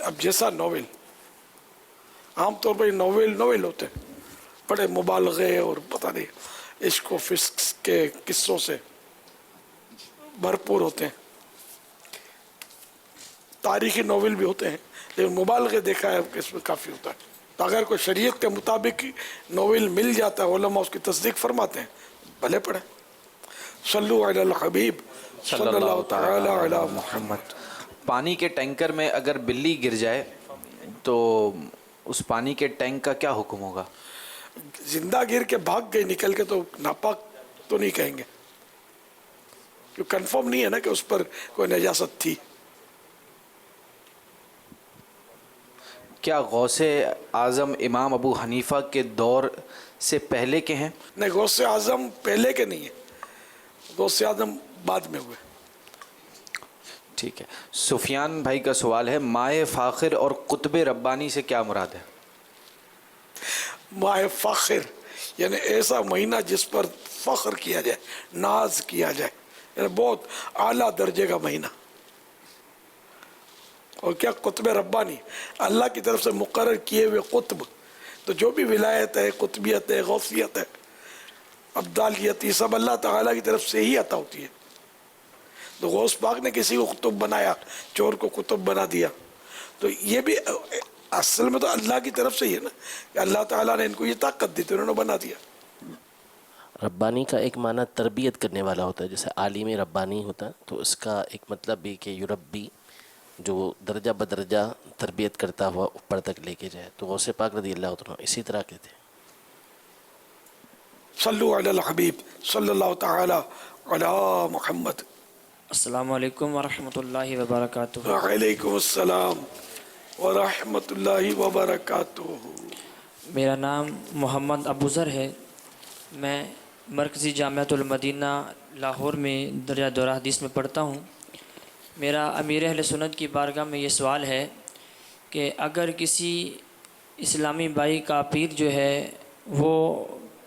اب جیسا ناول، عام طور پر ناول ہوتے ہیں بڑے مبالغے اور پتہ نہیں عشق و فسق کے قصوں سے بھرپور ہوتے ہیں. تاریخی ناول بھی ہوتے ہیں لیکن مبالغے دیکھا ہے کہ اس میں کافی ہوتا ہے. اگر کوئی شریعت کے مطابق ناول مل جاتا ہے، علماء اس کی تصدیق فرماتے ہیں، بھلے پڑھیں. صلو علی الحبیب صلی اللہ تعالی علی محمد. پانی کے ٹینکر میں اگر بلی گر جائے تو اس پانی کے ٹینک کا کیا حکم ہوگا؟ زندہ گر کے بھاگ گئی نکل کے تو ناپاک تو نہیں کہیں گے، کیوں کنفرم نہیں ہے نا کہ اس پر کوئی نجاست تھی. کیا غوث اعظم امام ابو حنیفہ کے دور سے پہلے کے ہیں؟ نہیں، غوث اعظم پہلے کے نہیں ہیں، غوث اعظم بعد میں ہوئے. ٹھیک ہے. سفیان بھائی کا سوال ہے، ماہ فاخر اور قطب ربانی سے کیا مراد ہے؟ ماہ فاخر یعنی ایسا مہینہ جس پر فخر کیا جائے، ناز کیا جائے، یعنی بہت اعلیٰ درجے کا مہینہ. اور کیا قطب ربانی، اللہ کی طرف سے مقرر کیے ہوئے قطب. تو جو بھی ولایت ہے، قطبیت ہے، غوثیت ہے، ابدالیت، یہ سب اللہ تعالیٰ کی طرف سے ہی عطا ہوتی ہے. تو غوث پاک نے کسی کو قطب بنایا، چور کو قطب بنا دیا. تو یہ بھی اصل میں تو اللہ کی طرف سے ہی ہے نا کہ اللہ تعالیٰ نے ان کو یہ طاقت دی تو انہوں نے بنا دیا. ربانی کا ایک معنی تربیت کرنے والا ہوتا ہے، جیسے عالم ربانی ہوتا ہے، تو اس کا ایک مطلب بھی کہ یربی، جو درجہ بدرجہ تربیت کرتا ہوا اوپر تک لے کے جائے. تو غوث پاک رضی اللہ عنہ اسی طرح کے تھے. صلو علی الحبیب صلی اللہ تعالی علی محمد. السلام علیکم ورحمۃ اللہ وبرکاتہ. وعلیکم السلام ورحمۃ اللہ وبرکاتہ. میرا نام محمد ابوذر ہے. میں مرکزی جامعۃ المدینہ لاہور میں درجہ دورہ حدیث میں پڑھتا ہوں. میرا امیر اہل سنت کی بارگاہ میں یہ سوال ہے کہ اگر کسی اسلامی بھائی کا پیر جو ہے وہ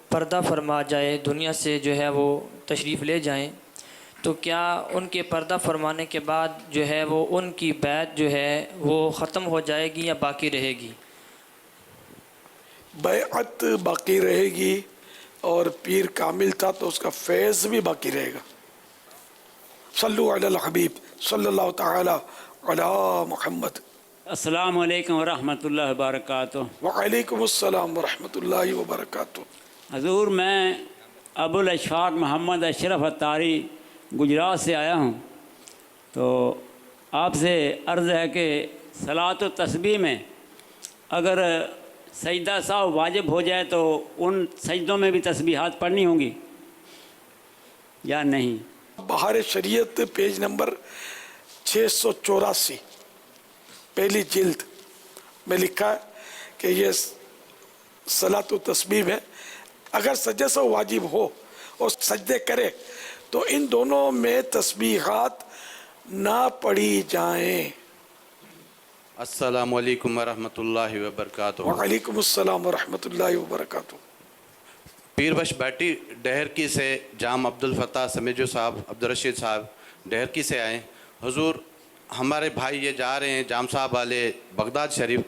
پردہ فرما جائے، دنیا سے جو ہے وہ تشریف لے جائیں، تو کیا ان کے پردہ فرمانے کے بعد جو ہے وہ ان کی بیعت جو ہے وہ ختم ہو جائے گی یا باقی رہے گی؟ بیعت باقی رہے گی، اور پیر کامل تھا تو اس کا فیض بھی باقی رہے گا. صلو علی الحبیب صلی اللہ تعالی علی محمد. السلام علیکم ورحمۃ اللہ وبرکاتہ. وعلیکم السلام ورحمۃ اللہ وبرکاتہ. حضور، میں ابو الاشفاق محمد اشرف اتاری گجرات سے آیا ہوں. تو آپ سے عرض ہے کہ صلاۃ و تسبیح میں اگر سجدہ سہو واجب ہو جائے تو ان سجدوں میں بھی تسبیحات پڑھنی ہوں گی یا نہیں؟ بہار شریعت پیج نمبر 684 پہلی جلد میں لکھا ہے کہ یہ صلاۃ و تسبیح ہے. اگر سجدہ سے واجب ہو اور سجدے کرے تو ان دونوں میں تسبیحات نہ پڑھی جائیں. السلام علیکم ورحمۃ اللہ وبرکاتہ. وعلیکم السلام ورحمۃ اللہ وبرکاتہ. پیر بخش بیٹی ڈہرکی سے جام عبد الفتاح سمیجو صاحب، عبدالرشید صاحب ڈہرکی سے آئے. حضور، ہمارے بھائی یہ جا رہے ہیں جام صاحب والے بغداد شریف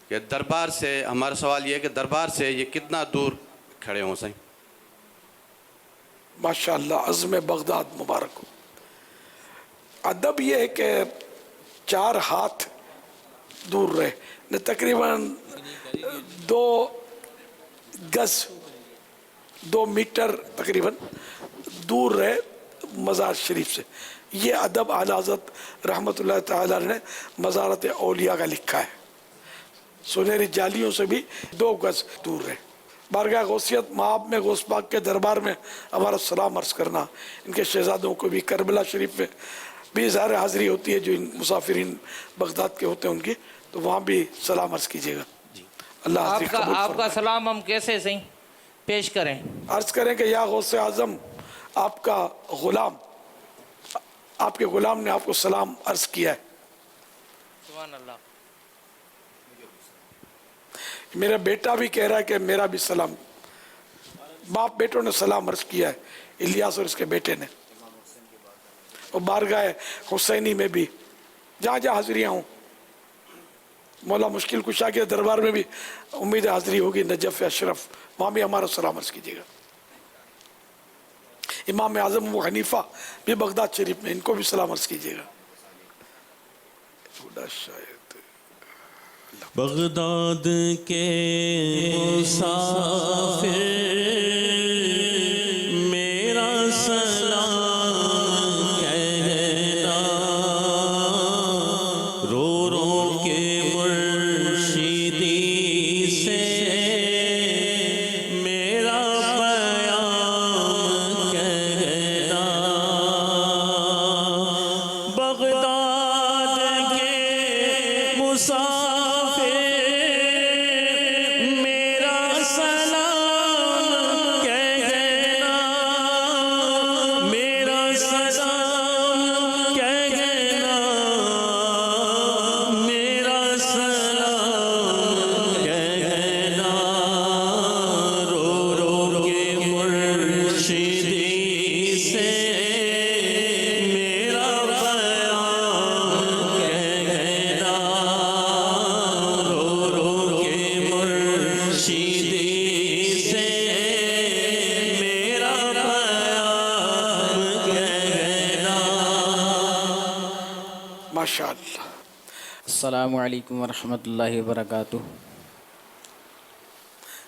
کہ دربار سے، ہمارا سوال یہ ہے کہ دربار سے یہ کتنا دور کھڑے ہوں سائیں؟ ماشاءاللہ، عزم بغداد مبارک ہو. ادب یہ ہے کہ 4 ہاتھ دور رہے، نہ تقریباً 2 گز 2 میٹر تقریباً دور رہے مزار شریف سے. یہ ادب اعلیٰ حضرت رحمۃ اللہ تعالیٰ نے مزارت اولیاء کا لکھا ہے. سنہری جالیوں سے بھی 2 گز دور رہے. بارگاہ غوثیت مآب میں غوث پاک کے دربار میں ہمارا سلام عرض کرنا. ان کے شہزادوں کو بھی کربلا شریف میں بھی اظہار حاضری ہوتی ہے جو ان مسافرین بغداد کے ہوتے ہیں ان کی، تو وہاں بھی سلام عرض کیجیے گا. اللہ حاضری قبول فرمائے. آپ کا سلام ہم کیسے صحیح پیش کریں؟ عرض کریں کہ یا غوث اعظم، آپ کا غلام، آپ کے غلام نے آپ کو سلام عرض کیا ہے. سبحان اللہ. میرا بیٹا بھی کہہ رہا ہے کہ میرا بھی سلام. باپ بیٹوں نے سلام عرض کیا ہے، الیاس اور اس کے بیٹے نے. اور بارگاہ حسینی میں بھی جہاں جہاں حاضریاں ہوں، مولا مشکل کشا کے دربار میں بھی امید حاضری ہوگی، نجف اشرف، وہاں بھی ہمارا سلام عرض کیجیے گا. امام اعظم ابو حنیفہ بھی بغداد شریف میں، ان کو بھی سلام عرض کیجیے گا. بغداد کے مسافر میرا سلام کہنا، رو رو کے مرشدی سے میرا پیام کہنا. بغداد کے مسافر میرا سلام السلام علیکم ورحمۃ اللہ وبرکاتہ.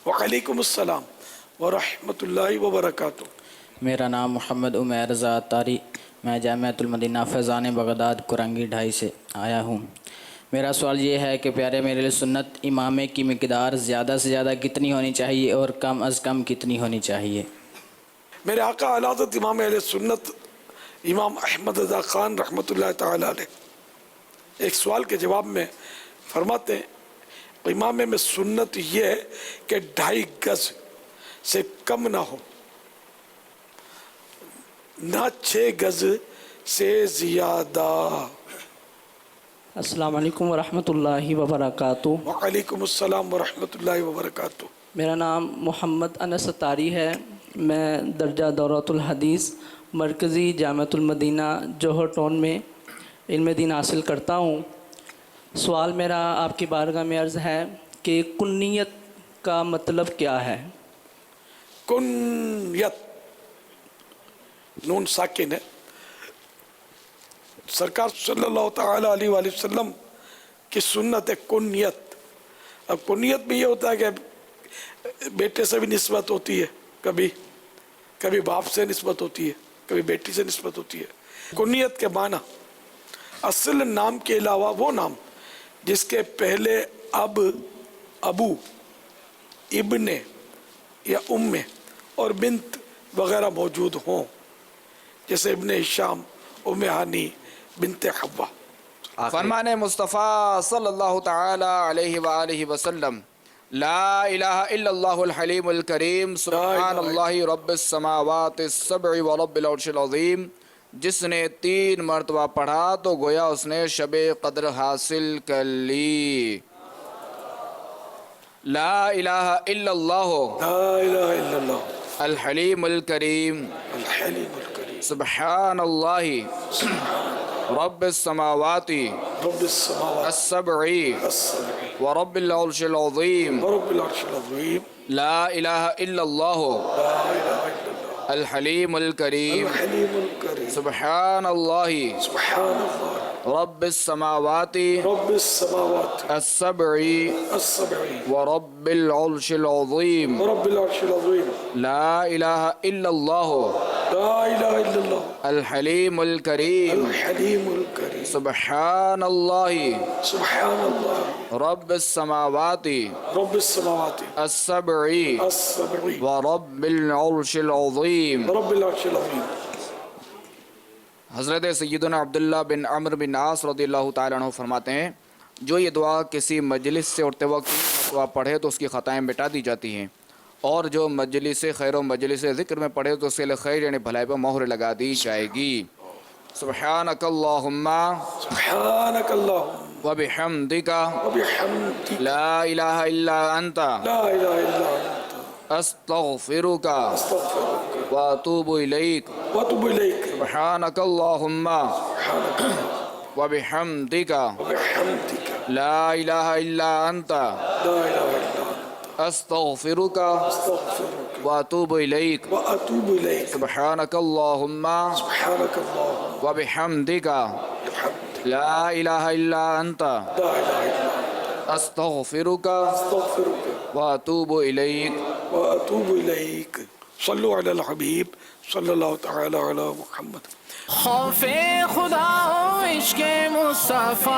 وعلیکم السلام ورحمۃ اللہ وبرکاتہ. میرا نام محمد عمیر رضا اتاری، میں جامعۃ المدینہ فیضان بغداد کرنگی 2.5 سے آیا ہوں. میرا سوال یہ ہے کہ پیارے میرے اہل سنت، امامے کی مقدار زیادہ سے زیادہ کتنی ہونی چاہیے اور کم از کم کتنی ہونی چاہیے؟ میرے آقا اعلی حضرت امام اہل سنت امام احمد رضا خان رحمۃ اللہ تعالی علیہ ایک سوال کے جواب میں فرماتے ہیں امامے میں سنت یہ ہے کہ 2.5 گز سے کم نہ ہو، نہ 6 گز سے زیادہ. السلام علیکم ورحمۃ اللہ وبرکاتہ. وعلیکم السلام ورحمۃ اللہ وبرکاتہ. میرا نام محمد انس اتاری ہے، میں درجہ دورۃ الحدیث مرکزی جامعۃ المدینہ جوہر ٹاؤن میں علم دین حاصل کرتا ہوں. سوال میرا آپ کی بارگاہ میں عرض ہے کہ کنیت کا مطلب کیا ہے؟ کنیت نون ساکن ہے. سرکار صلی اللہ تعالی علیہ وآلہ وسلم کی سنت ہے کنیت. اب کنیت بھی یہ ہوتا ہے کہ بیٹے سے بھی نسبت ہوتی ہے، کبھی باپ سے نسبت ہوتی ہے، کبھی بیٹی سے نسبت ہوتی ہے. کنیت کے معنی اصل نام کے علاوہ وہ نام جس کے پہلے اب، ابو، ابن یا ام اور بنت وغیرہ موجود ہوں، جیسے ابن ہشام، ام ہانی، بنت حوا. فرمان مصطفیٰ صلی اللہ تعالی علیہ وآلہ وسلم: لا الہ الا اللہ الحلیم الکریم سبحان اللہ رب السماوات السبع ورب العرش العظیم. جس نے 3 مرتبہ پڑھا تو گویا اس نے شب قدر حاصل کر لی. لا الہ الا اللہ الحلیم الکریم سبحان اللہ رب السماوات السبع ورب العرش العظیم. لا الہ الا اللہ الحلیم الکریم سبحان اللہ رب السماوات السبع ورب العرش العظیم. لا الہ الا اللہ الحلیم الکریم سبحان اللہ رب السماوات السبع ورب العرش العظیم. حضرت سیدنا عبداللہ بن عمرو بن عاص رضی اللہ تعالیٰ عنہ فرماتے ہیں جو یہ دعا کسی مجلس سے اٹھتے وقت دعا پڑھے تو اس کی خطائیں مٹا دی جاتی ہیں، اور جو مجلس خیر و مجلس ذکر میں پڑھے تو اس کے لیے خیر یعنی بھلائی پر مہر لگا دی جائے گی. سبحانک اللہم وبحمدک لا الہ الا انت استغفرک واتوب الیک. سبحانک اللہم وبحمدک لا الہ الا انت استغفرک واتوب الیک. سبحانک اللہم وبحمدک لا الہ الا انت استغفرک واتوب الیک. صلو علی الحبیب صلی اللہ تعالی علی محمد. خوف خدا و عشق مصطفیٰ،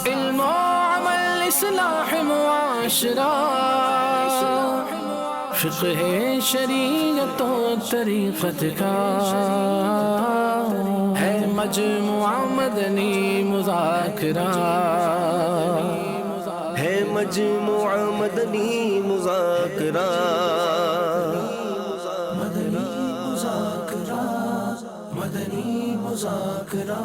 علم و عمل اصلاح معاشرہ، فقہ شریعت و طریقت کا ہے مجموعہ مدنی مذاکرہ، ہے مجموعہ مدنی مذاکرہ. مدنی مذاکرہ.